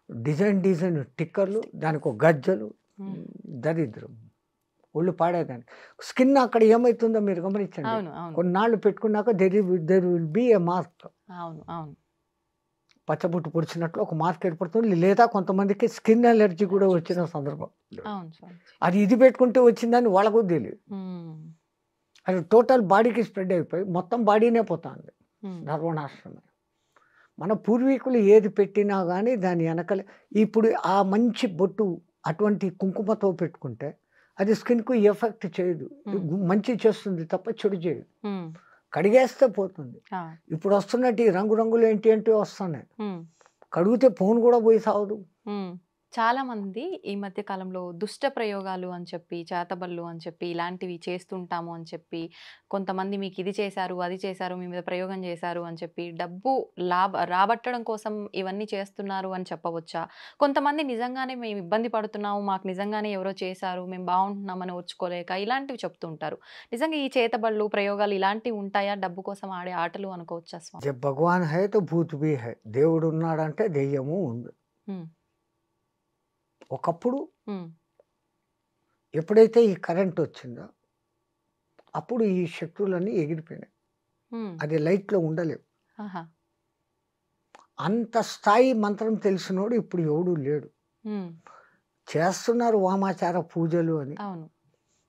[SPEAKER 3] డిజైన్ టిక్కర్లు, దానికి ఒక గజ్జలు,
[SPEAKER 2] ఉమ్.
[SPEAKER 3] దరిద్రం, ఒళ్ళు పాడేదాన్ని. స్కిన్ అక్కడ ఏమవుతుందో మీరు గమనించండి.
[SPEAKER 2] అవును అవును
[SPEAKER 3] కొన్నాళ్ళు పెట్టుకున్నాక there will be A mark.
[SPEAKER 2] అవును అవును
[SPEAKER 3] పచ్చబొట్టు పొడిచినట్లు ఒక మార్క్ ఏర్పడుతుంది. లేదా కొంతమందికి స్కిన్ అలర్జీ కూడా వచ్చిన సందర్భం.
[SPEAKER 2] అవును స్వామి.
[SPEAKER 3] అది ఇది పెట్టుకుంటే వచ్చిందని వాళ్ళకు తెలియదు.
[SPEAKER 2] ఉమ్,
[SPEAKER 3] అది టోటల్ బాడీకి స్ప్రెడ్ అయిపోయి మొత్తం బాడీనే పోతుంది,
[SPEAKER 2] ఉమ్,
[SPEAKER 3] సర్వనాశనమే. మన పూర్వీకులు ఏది పెట్టినా కానీ దాని వెనకలే. ఇప్పుడు ఆ మంచి బొట్టు అటువంటి కుంకుమతో పెట్టుకుంటే అది స్కిన్కు ఎఫెక్ట్ చేయదు, మంచి చేస్తుంది తప్ప చెడు చేయదు.
[SPEAKER 2] ఉమ్,
[SPEAKER 3] కడిగేస్తే పోతుంది.
[SPEAKER 2] ఆ,
[SPEAKER 3] ఇప్పుడు వస్తున్నట్టు ఈ రంగురంగులు ఏంటి వస్తున్నాయి,
[SPEAKER 2] ఉమ్,
[SPEAKER 3] కడిగితే ఫోన్ కూడా పోయి సావదు.
[SPEAKER 2] ఉమ్. చాలా మంది ఈ మధ్య కాలంలో దుష్ట ప్రయోగాలు అని చెప్పి, చేతబళ్ళు అని చెప్పి, ఇలాంటివి చేస్తుంటాము అని చెప్పి, కొంతమంది మీకు ఇది చేశారు అది చేశారు మీ మీద ప్రయోగం చేశారు అని చెప్పి డబ్బు రాబట్టడం కోసం ఇవన్నీ చేస్తున్నారు అని చెప్పవచ్చా? కొంతమంది నిజంగానే మేము ఇబ్బంది పడుతున్నాము, మాకు నిజంగానే ఎవరో చేశారు, మేము బాగుంటున్నామని ఓర్చుకోలేక ఇలాంటివి చెప్తుంటారు. నిజంగా ఈ చేతబళ్ళు ప్రయోగాలు ఇలాంటివి ఉంటాయా? డబ్బు కోసం ఆడే ఆటలు అనుకోవచ్చా స్వామి?
[SPEAKER 3] జబ్ భగవాన్ హై తో భూత్ భీ హై. దేవుడు ఉన్నాడంటే దెయ్యము ఉంది.
[SPEAKER 2] ఉమ్,
[SPEAKER 3] ఒకప్పుడు
[SPEAKER 2] ఉమ్,
[SPEAKER 3] ఎప్పుడైతే ఈ కరెంట్ వచ్చిందో అప్పుడు ఈ శక్తులన్నీ ఎగిరిపోయినాయి.
[SPEAKER 2] ఉమ్,
[SPEAKER 3] అది లైట్లో ఉండలేవు.
[SPEAKER 2] ఆహా,
[SPEAKER 3] అంత స్థాయి మంత్రం తెలిసినోడు ఇప్పుడు ఎవడు లేడు.
[SPEAKER 2] ఉమ్,
[SPEAKER 3] చేస్తున్నారు వామాచార పూజలు అని,
[SPEAKER 2] అవును,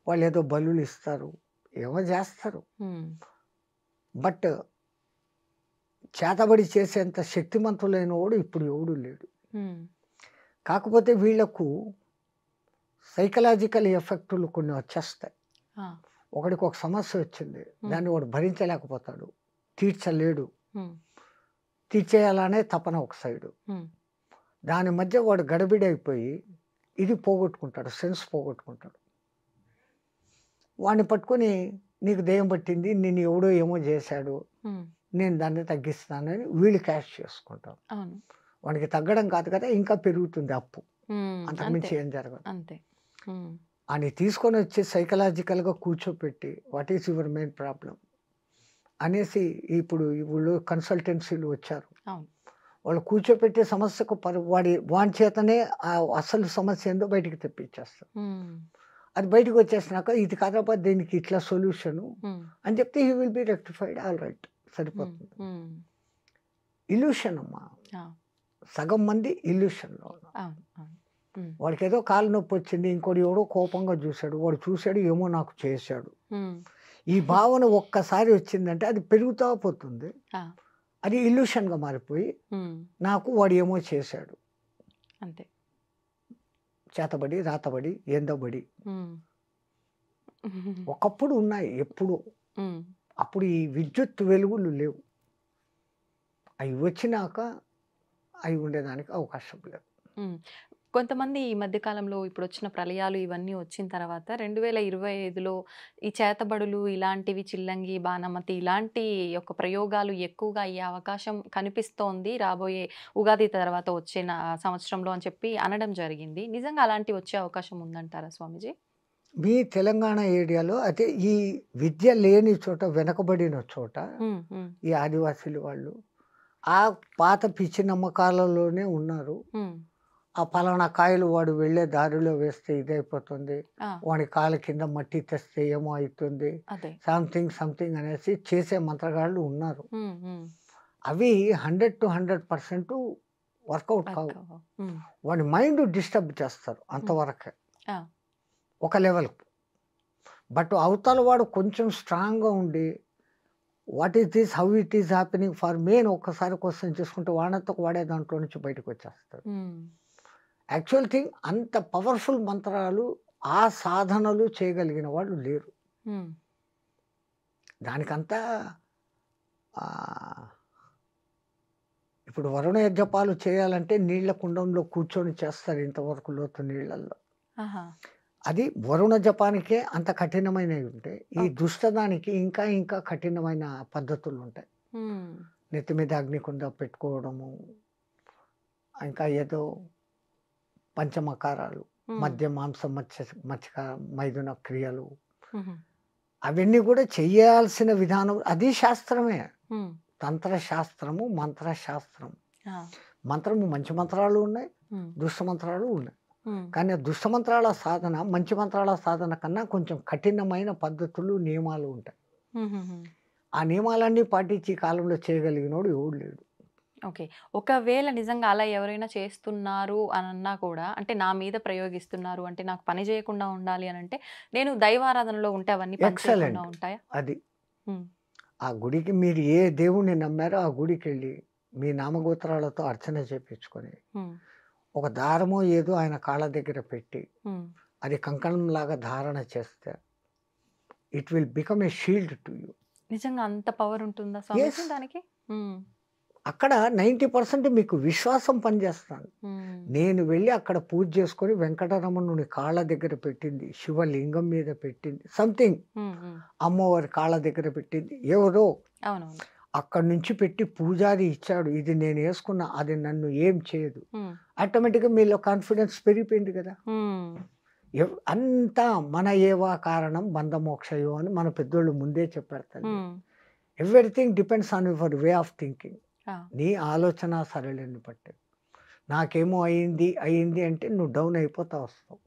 [SPEAKER 3] వాళ్ళు ఏదో బలులు ఇస్తారు, ఏమో చేస్తారు.
[SPEAKER 2] ఉమ్,
[SPEAKER 3] బట్ చేతబడి చేసేంత శక్తిమంతులైన వాడు ఇప్పుడు ఎవడు లేడు.
[SPEAKER 2] ఉమ్,
[SPEAKER 3] కాకపోతే వీళ్లకు సైకలాజికల్ ఎఫెక్టులు కొన్ని వచ్చేస్తాయి.
[SPEAKER 2] ఆ,
[SPEAKER 3] ఒకడికి ఒక సమస్య వచ్చింది, దాన్ని వాడు భరించలేకపోతాడు, తీర్చలేడు,
[SPEAKER 2] ఉమ్,
[SPEAKER 3] తీర్చేయాలనే తపన ఒక సైడు.
[SPEAKER 2] ఉమ్,
[SPEAKER 3] దాని మధ్య వాడు గడబిడైపోయి ఇది పోగొట్టుకుంటాడు, సెన్స్ పోగొట్టుకుంటాడు. వాడిని పట్టుకొని నీకు దెయ్యం పట్టింది, నేను ఎవడో ఏమో చేశాడు,
[SPEAKER 2] ఉమ్,
[SPEAKER 3] నేను దాన్ని తగ్గిస్తానని వీళ్ళు క్యాష్ చేసుకుంటాం.
[SPEAKER 2] అవును,
[SPEAKER 3] వాడికి తగ్గడం కాదు కదా, ఇంకా పెరుగుతుంది అప్పు,
[SPEAKER 2] ఉమ్,
[SPEAKER 3] అంతకుమించి
[SPEAKER 2] అంతే
[SPEAKER 3] ఏం జరగదు.
[SPEAKER 2] అంతే. ఉమ్,
[SPEAKER 3] అని తీసుకొని వచ్చి సైకలాజికల్గా కూర్చోపెట్టి what is your main problem అనేసి ఇప్పుడు వీళ్ళు కన్సల్టెన్సీలు వచ్చారు.
[SPEAKER 2] అవును,
[SPEAKER 3] వాళ్ళు కూర్చోపెట్టే సమస్యకు వాడి చేతనే ఆ అసలు సమస్య ఏందో బయటికి తెప్పించేస్తారు.
[SPEAKER 2] ఉమ్,
[SPEAKER 3] అది బయటకు వచ్చేసినాక ఇది కాదప్ప దీనికి ఇట్లా సొల్యూషను
[SPEAKER 2] ఉమ్,
[SPEAKER 3] అని చెప్తే he will be rectified, all right, సరిపోతుంది.
[SPEAKER 2] ఉమ్,
[SPEAKER 3] ఇల్యూషన్ అమ్మా,
[SPEAKER 2] ఆ,
[SPEAKER 3] సగం మంది ఇల్యూషన్లో ఉన్నారు.
[SPEAKER 2] అవును, అవును, ఉమ్,
[SPEAKER 3] వాడికి ఏదో కాలు నొప్పి వచ్చింది, ఇంకోటి ఎవడో కోపంగా చూశాడు, వాడు చూశాడు ఏమో నాకు చేశాడు,
[SPEAKER 2] ఉమ్,
[SPEAKER 3] ఈ భావన ఒక్కసారి వచ్చిందంటే అది పెరుగుతూ పోతుంది.
[SPEAKER 2] ఆ,
[SPEAKER 3] అది ఇల్యూషన్గా మారిపోయి
[SPEAKER 2] ఉమ్,
[SPEAKER 3] నాకు వాడు ఏమో చేశాడు,
[SPEAKER 2] అంతే.
[SPEAKER 3] చేతబడి రాతబడి ఏందోబడి
[SPEAKER 2] ఉమ్,
[SPEAKER 3] ఒకప్పుడు ఉన్నాయి ఎప్పుడు.
[SPEAKER 2] ఉమ్,
[SPEAKER 3] అప్పుడు ఈ విద్యుత్ వెలుగులు లేవు, అవి వచ్చినాక అవి ఉండేదానికి అవకాశం లేదు.
[SPEAKER 2] ఉమ్. కొంతమంది ఈ మధ్య కాలంలో ఇప్పుడు వచ్చిన ప్రళయాలు ఇవన్నీ వచ్చిన తర్వాత 2025లో ఈ చేతబడులు ఇలాంటివి, చిల్లంగి బాణమతి ఇలాంటి యొక్క ప్రయోగాలు ఎక్కువగా అయ్యే అవకాశం కనిపిస్తోంది రాబోయే ఉగాది తర్వాత వచ్చే సంవత్సరంలో అని చెప్పి అనడం జరిగింది. నిజంగా అలాంటివి వచ్చే అవకాశం ఉందంటారా స్వామీజీ?
[SPEAKER 3] మీ తెలంగాణ ఏరియాలో అయితే ఈ విద్య లేని చోట, వెనకబడిన చోట
[SPEAKER 2] ఉమ్, ఉమ్,
[SPEAKER 3] ఈ ఆదివాసీలు వాళ్ళు ఆ పాత పిచ్చి నమ్మకాలలోనే ఉన్నారు.
[SPEAKER 2] ఉమ్,
[SPEAKER 3] ఆ పలానా కాయలు వాడు వెళ్ళే దారిలో వేస్తే ఇదైపోతుంది,
[SPEAKER 2] ఆ,
[SPEAKER 3] వాడి కాళ్ళ కింద మట్టి తెస్తే ఏమో అవుతుంది,
[SPEAKER 2] అదే.
[SPEAKER 3] సంథింగ్ అనేసి చేసే మంత్రగాళ్ళు ఉన్నారు.
[SPEAKER 2] ఉమ్, ఉమ్,
[SPEAKER 3] అవి 100% వర్కౌట్ కావు. వాడి మైండ్ డిస్టర్బ్ చేస్తారు అంతవరకే,
[SPEAKER 2] ఆ.
[SPEAKER 3] ఒక లెవెల్కి. బట్ అవతల వాడు కొంచెం స్ట్రాంగ్గా ఉండి what is this, how it is happening for me అని ఒక్కసారి క్వశ్చన్ చేసుకుంటే వాడంతా వాడే దాంట్లో నుంచి బయటకు వచ్చేస్తాడు. యాక్చువల్ థింగ్ అంత పవర్ఫుల్ మంత్రాలు ఆ సాధనలు చేయగలిగిన వాళ్ళు లేరు. దానికంతా ఆ, ఇప్పుడు వరుణ జపాలు చేయాలంటే నీళ్ల కుండంలో కూర్చొని చేస్తారు ఇంతవరకు లోతు నీళ్ళల్లో. అది వరుణ జపానికే అంత కఠినమైనవి ఉంటాయి. ఈ దుష్టదానికి ఇంకా ఇంకా కఠినమైన పద్ధతులు ఉంటాయి. నెత్తి మీద అగ్నికుండ పెట్టుకోవడము, ఇంకా ఏదో పంచమకారాలు, మద్య మాంసం మత్స్య మైథున క్రియలు, అవన్నీ కూడా చెయ్యాల్సిన విధానం. అది శాస్త్రమే, తంత్రశాస్త్రము, మంత్రశాస్త్రం. మంత్రము మంచి మంత్రాలు ఉన్నాయి, దుష్ట మంత్రాలు ఉన్నాయి. కానీ ఆ దుష్ట మంత్రాల సాధన మంచి మంత్రాల సాధన కన్నా కొంచెం కఠినమైన పద్ధతులు, నియమాలు ఉంటాయి. ఆ నియమాలన్నీ పాటించి కాలంలో చేయగలిగినోడు ఎవడు లేడు.
[SPEAKER 2] ఓకే. ఒకవేళ నిజంగా అలా ఎవరైనా చేస్తున్నారు అనన్నా కూడా, అంటే నా మీద ప్రయోగిస్తున్నారు అంటే నాకు పని చేయకుండా ఉండాలి అని అంటే, నేను దైవారాధనలో ఉంటే అవన్నీ పని చేయకుండా
[SPEAKER 3] ఎక్సలెంట్.
[SPEAKER 2] ఉంటాయా?
[SPEAKER 3] అది ఆ గుడికి మీరు ఏ దేవుణ్ణి నమ్మారో ఆ గుడికి వెళ్ళి మీ నామగోత్రాలతో అర్చన చేపించుకొని ఒక దారమో ఏదో ఆయన కాళ్ళ దగ్గర పెట్టి అది కంకణం లాగా ధారణ చేస్తే it will become a shield to you.
[SPEAKER 2] నిజంగా అంత పవర్ ఉంటుందా స్వామి దానికి?
[SPEAKER 3] అక్కడ 90% మీకు విశ్వాసం పనిచేస్తాను. నేను వెళ్ళి అక్కడ పూజ చేసుకొని వెంకటరమణుని కాళ్ళ దగ్గర పెట్టింది, శివలింగం మీద పెట్టింది, సంథింగ్ అమ్మవారి కాళ్ళ దగ్గర పెట్టింది ఎవరో, అక్కడి నుంచి పెట్టి పూజారి ఇచ్చాడు, ఇది నేను వేసుకున్నా, అది నన్ను ఏం చేయదు. ఆటోమేటిక్గా మీలో కాన్ఫిడెన్స్ పెరిగిపోయింది కదా. అంతా మన ఏవా కారణం బంధమోక్షయో అని మన పెద్దోళ్ళు ముందే చెప్పారు. Everything depends on your way of thinking. నీ ఆలోచన సరళిని బట్టి. నాకేమో అయింది అంటే నువ్వు డౌన్ అయిపోతా వస్తావు.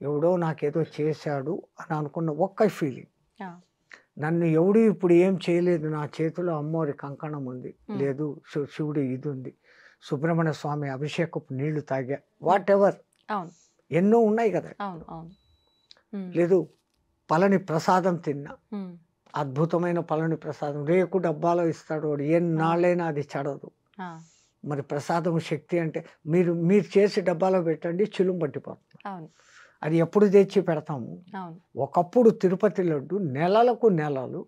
[SPEAKER 3] ఎవడో నాకేదో చేశాడు అని అనుకున్న ఒక్క ఫీలింగ్, నన్ను ఎవడు ఇప్పుడు ఏం చేయలేదు, నా చేతిలో అమ్మవారి కంకణం ఉంది, లేదు శివుడు ఇది ఉంది, సుబ్రహ్మణ్య స్వామి అభిషేకపు నీళ్లు తాగా, వాట్ ఎవర్ ఎన్నో ఉన్నాయి కదా. లేదు పళని ప్రసాదం తిన్నా, అద్భుతమైన పళని ప్రసాదం, రేకు డబ్బాలో ఇస్తాడు వాడు, ఎన్నాళ్ళైనా అది చెడదు. మరి ప్రసాదం శక్తి అంటే మీరు చేసి డబ్బాలో పెట్టండి, చిలుం పట్టిపోతుంది. అది ఎప్పుడు తెచ్చి పెడతాము. ఒకప్పుడు తిరుపతి లడ్డు నెలలు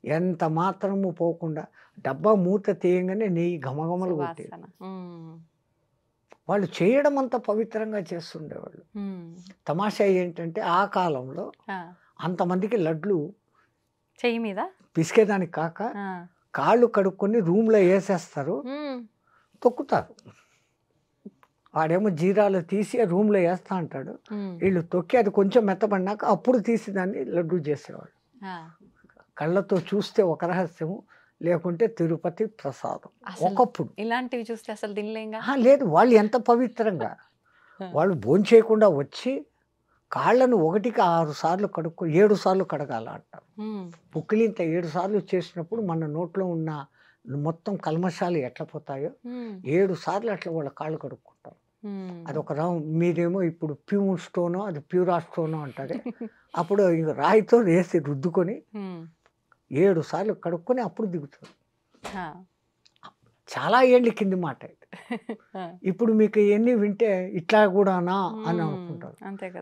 [SPEAKER 3] ఎంత మాత్రము పోకుండా డబ్బా మూత తీయంగానే నెయ్యి ఘమఘమలు కొట్టేది. వాళ్ళు చేయడం అంత పవిత్రంగా చేస్తుండేవాళ్ళు. తమాషా ఏంటంటే ఆ కాలంలో అంతమందికి లడ్లు
[SPEAKER 2] చెయ్యి మీద
[SPEAKER 3] పిసికేదానికి కాక కాళ్ళు కడుక్కొని రూమ్లో వేసేస్తారు, తొక్కుతారు. వాడేమో జీరాలు తీసి రూమ్లో వేస్తా అంటాడు, వీళ్ళు తొక్కి అది కొంచెం మెత్తబడినాక అప్పుడు తీసి దాన్ని లడ్డు చేసేవాడు. కళ్ళతో చూస్తే ఒక రహస్యము, లేకుంటే తిరుపతి ప్రసాదం. ఒకప్పుడు
[SPEAKER 2] ఇలాంటివి చూస్తే అసలు తినలేంగా.
[SPEAKER 3] లేదు, వాళ్ళు ఎంత పవిత్రంగా, వాళ్ళు భోంచేయకుండా వచ్చి కాళ్ళను 1కి 6 సార్లు కడుక్కో, 7 సార్లు కడగాల అంటారు. పుక్కిలింత 7 సార్లు చేసినప్పుడు మన నోట్లో ఉన్న మొత్తం కల్మషాలు ఎట్లా పోతాయో 7 సార్లు అట్లా వాళ్ళ కాళ్ళు కడుక్కుంటారు. అదొక మీరేమో ఇప్పుడు ప్యూర్ స్టోనో అది ప్యూరా స్టోనో అంటారే, అప్పుడు రాయితో వేసి రుద్దుకొని 7 సార్లు కడుక్కొని అప్పుడు దిగుతారు. చాలా ఏళ్ళ కింది మాట అయితే. ఇప్పుడు మీకు ఎన్ని వింటే ఇట్లా కూడానా అని అనుకుంటారు.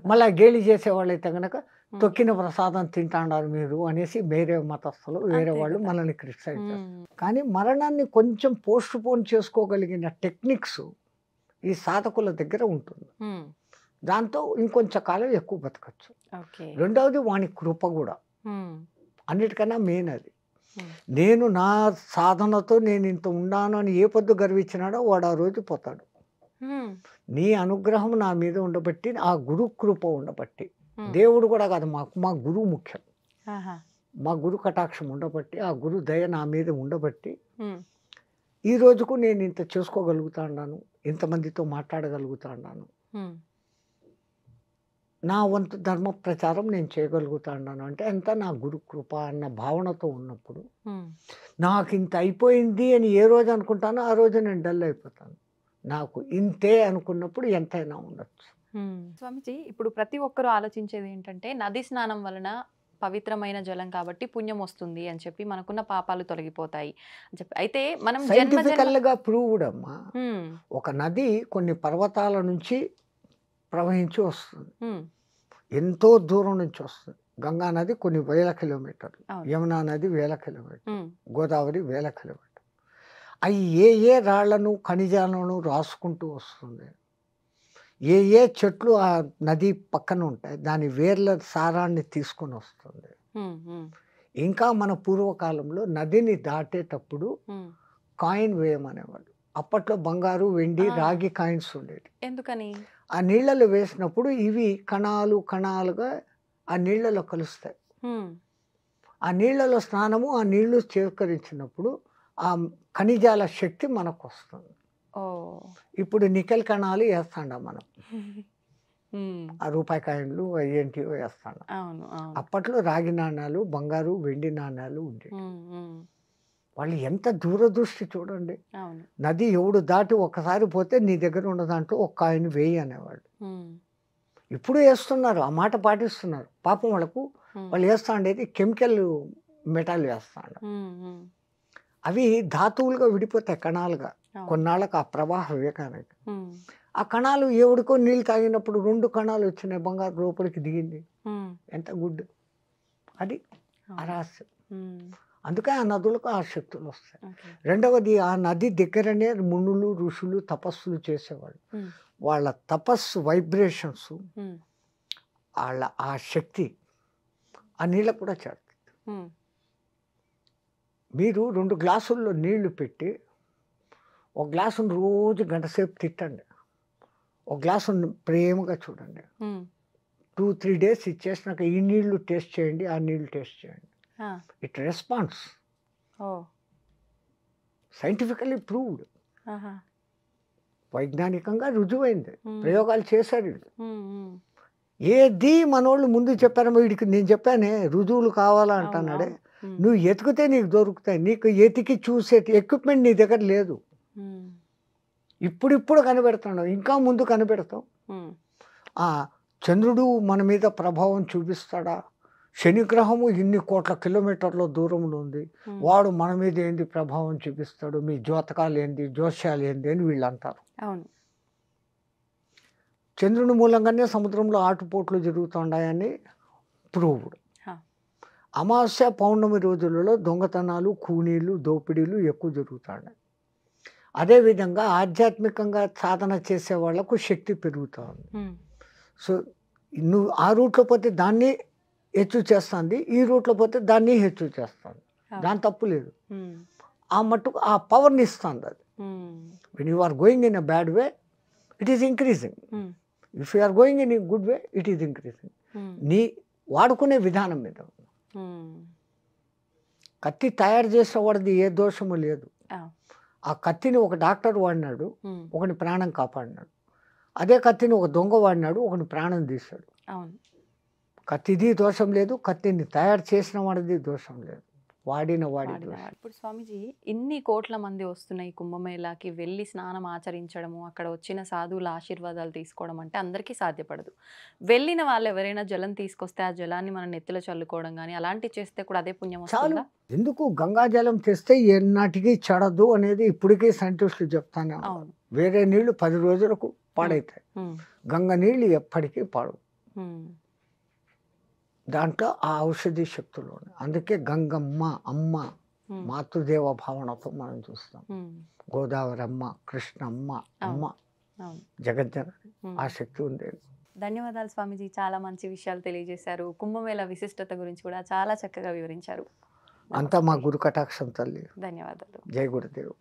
[SPEAKER 3] మళ్ళీ గేలి చేసేవాళ్ళు అయితే కనుక తొక్కిన ప్రసాదం తింటాడారు మీరు అనేసి వేరే మతస్థులు వేరే వాళ్ళు మనల్ని క్రిటిసైజ్ చేస్తారు. కానీ మరణాన్ని కొంచెం పోస్ట్ పోన్ చేసుకోగలిగిన టెక్నిక్స్ ఈ సాధకుల దగ్గర ఉంటుంది. దాంతో ఇంకొంచెం కాలం ఎక్కువ బతకచ్చు. రెండవది వాని కృప కూడా అన్నిటికన్నా మెయిన్ అది. నేను నా సాధనతో నేను ఇంత ఉన్నాను అని ఏ పొద్దు గర్వించినాడో వాడు ఆ రోజు పోతాడు. నీ అనుగ్రహం నా మీద ఉండబట్టి, ఆ గురు కృప ఉండబట్టి, దేవుడు కూడా కాదు, మా గురువు ముఖ్యం, మా గురు కటాక్షం ఉండబట్టి, ఆ గురు దయ నా మీద ఉండబట్టి ఈ రోజుకు నేను ఇంత చేసుకోగలుగుతా ఉన్నాను, ఇంతమందితో మాట్లాడగలుగుతా ఉన్నాను. నా వంతు ధర్మ ప్రచారం నేను చేయగలుగుతాను అంటే ఎంత నా గురు కృప అన్న భావనతో ఉన్నప్పుడు నాకు ఇంత అయిపోయింది అని ఏ రోజు అనుకుంటానో ఆ రోజు నేను డల్ అయిపోతాను. నాకు ఇంతే అనుకున్నప్పుడు ఎంతైనా ఉండొచ్చు.
[SPEAKER 2] స్వామిజీ, ఇప్పుడు ప్రతి ఒక్కరూ ఆలోచించేది ఏంటంటే నది స్నానం వలన పవిత్రమైన జలం కాబట్టి పుణ్యం వస్తుంది అని చెప్పి మనకున్న పాపాలు తొలగిపోతాయి అని చెప్పి. అయితే మనం
[SPEAKER 3] సైంటిఫికల్గా ప్రూవ్డ్ అమ్మా. ఒక నది కొన్ని పర్వతాల నుంచి ప్రవహించి వస్తుంది, ఎంతో దూరం నుంచి వస్తుంది. గంగా నది కొన్ని వేల కిలోమీటర్లు, యమునా నది వేల కిలోమీటర్లు, గోదావరి వేల కిలోమీటర్లు. అవి ఏ రాళ్లను ఖనిజాలను రాసుకుంటూ వస్తుంది. ఏ చెట్లు ఆ నది పక్కన ఉంటాయి దాని వేర్ల సారాన్ని తీసుకొని వస్తుంది. ఇంకా మన పూర్వకాలంలో నదిని దాటేటప్పుడు కాయిన్ వేయమనేవాళ్ళు. అప్పట్లో బంగారు, వెండి, రాగి కాయిన్స్ ఉండేవి.
[SPEAKER 2] ఎందుకని?
[SPEAKER 3] ఆ నీళ్ళలో వేసినప్పుడు ఇవి కణాలు కణాలుగా ఆ నీళ్ళలో కలుస్తాయి. ఆ నీళ్ళలో స్నానము, ఆ నీళ్లు స్వీకరించినప్పుడు ఆ ఖనిజాల శక్తి మనకు వస్తుంది. ఇప్పుడు నికెల్ కణాలు వేస్తాండ మనం, ఆ రూపాయి కాయిన్లు ఏంటివో వేస్తాం. అప్పట్లో రాగి నాణాలు, బంగారు, వెండి నాణాలు ఉండేవి. వాళ్ళు ఎంత దూరదృష్టి చూడండి. నది ఎవడు దాటి ఒక్కసారి పోతే నీ దగ్గర ఉన్న దాంట్లో ఒక కాయిన్ వేయి అనేవాళ్ళు. ఇప్పుడు వేస్తున్నారు, ఆ మాట పాటిస్తున్నారు. పాపం వాళ్ళకు వాళ్ళు వేస్తా ఉండేది కెమికల్ మెటాల్ వేస్తాడు. అవి ధాతువులుగా విడిపోతాయి కణాలుగా కొన్నాళ్ళకు ఆ ప్రవాహ వివేకానికి. ఆ కణాలు ఎవడికో నీళ్ళు తాగినప్పుడు 2 కణాలు వచ్చినాయి, బంగారు లోపలికి దిగింది. ఎంత గుడ్ అది అరహస్యం. అందుకే ఆ నదులకు ఆ శక్తులు వస్తాయి. రెండవది, ఆ నది దగ్గరనే మునులు ఋషులు తపస్సులు చేసేవాళ్ళు. వాళ్ళ తపస్సు వైబ్రేషన్స్, వాళ్ళ ఆ శక్తి ఆ నీళ్ళకు కూడా చేరుతుంది. మీరు 2 గ్లాసుల్లో నీళ్లు పెట్టి ఒక గ్లాసును రోజు గంటసేపు తిట్టండి, ఒక గ్లాసును ప్రేమగా చూడండి. 2-3 డేస్ ఇచ్చేసినాక ఈ నీళ్లు టేస్ట్ చేయండి, ఆ నీళ్లు టేస్ట్ చేయండి. It response. సైంటిఫికల్లీ ప్రూవ్డ్, వైజ్ఞానికంగా రుజువైంది. ప్రయోగాలు చేశారు వీళ్ళు. ఏది మనోళ్ళు ముందు చెప్పారో వీడికి నేను చెప్పానే రుజువులు కావాలా అంటున్నాడే. నువ్వు ఎతికితే నీకు దొరుకుతాయి. నీకు ఎతికి చూసే ఎక్విప్మెంట్ నీ దగ్గర లేదు. ఇప్పుడిప్పుడు కనిపెడుతున్నావు, ఇంకా ముందు కనిపెడతాం. చంద్రుడు మన మీద ప్రభావం చూపిస్తాడా? శనిగ్రహము ఇన్ని కోట్ల కిలోమీటర్ల దూరంలో ఉంది, వాడు మన మీద ఏంది ప్రభావం చూపిస్తాడు? మీ జ్యోతకాలు ఏంది, జోస్యాలు ఏంది అని వీళ్ళు అంటారు. చంద్రుని మూలంగానే సముద్రంలో ఆటుపోట్లు జరుగుతున్నాయని ప్రూవ్డ్. అమావాస్య పౌర్ణమి రోజులలో దొంగతనాలు, కూనీలు, దోపిడీలు ఎక్కువ జరుగుతున్నాయి. అదేవిధంగా ఆధ్యాత్మికంగా సాధన చేసే వాళ్లకు శక్తి పెరుగుతుంది. సో నువ్వు ఆ రూట్లో పోతే దాన్ని హెచ్చు చేస్తుంది, ఈ రూట్లో పోతే దాన్ని హెచ్చు చేస్తుంది. దాని తప్పు లేదు. ఆ మట్టుకు ఆ పవర్ని ఇస్తుంది అది. When you are going in a bad way it is increasing. If you are going in a good way it is increasing. నీ వాడుకునే విధానం మీద. కత్తి తయారు చేసేవాడిది ఏ దోషము లేదు. ఆ కత్తిని ఒక డాక్టర్ వాడినాడు, ఒకని ప్రాణం కాపాడినాడు. అదే కత్తిని ఒక దొంగ వాడినాడు, ఒకని ప్రాణం తీశాడు. కత్తిది దోషం లేదు, కత్తిని తయారు చేసిన వాడిది దోషం లేదు, వాడిన వాడి.
[SPEAKER 2] ఇప్పుడు స్వామీజీ, ఇన్ని కోట్ల మంది వస్తున్నాయి కుంభమేళాకి, వెళ్ళి స్నానం ఆచరించడము, అక్కడ వచ్చిన సాధువుల ఆశీర్వాదాలు తీసుకోవడం అంటే అందరికీ సాధ్యపడదు. వెళ్ళిన వాళ్ళు ఎవరైనా జలం తీసుకొస్తే ఆ జలాన్ని మనం నెత్తిలో చల్లుకోవడం కానీ అలాంటివి చేస్తే కూడా అదే పుణ్యం వస్తుందా?
[SPEAKER 3] ఎందుకు గంగా జలం తెస్తే ఎన్నాటికి చెడదు అనేది ఇప్పటికీ సైంటిస్టులు చెప్తానే. వేరే నీళ్లు 10 రోజులకు పాడైతాయి, గంగ నీళ్లు ఎప్పటికీ పాడవు. దాంట్లో ఆ ఔషధి శక్తులు ఉన్నాయి. అందుకే గంగమ్మ అమ్మ మాతృదేవ భావనతో మనం చూస్తాం. గోదావరి అమ్మ, కృష్ణమ్మ అమ్మ, జగజ్జనని, ఆ శక్తి ఉంది.
[SPEAKER 2] ధన్యవాదాలు స్వామీజీ, చాలా మంచి విషయాలు తెలియజేశారు. కుంభమేళ విశిష్టత గురించి కూడా చాలా చక్కగా వివరించారు.
[SPEAKER 3] అంతా మా గురు కటాక్షం తల్లి.
[SPEAKER 2] ధన్యవాదాలు.
[SPEAKER 3] జై గురుదేవ్.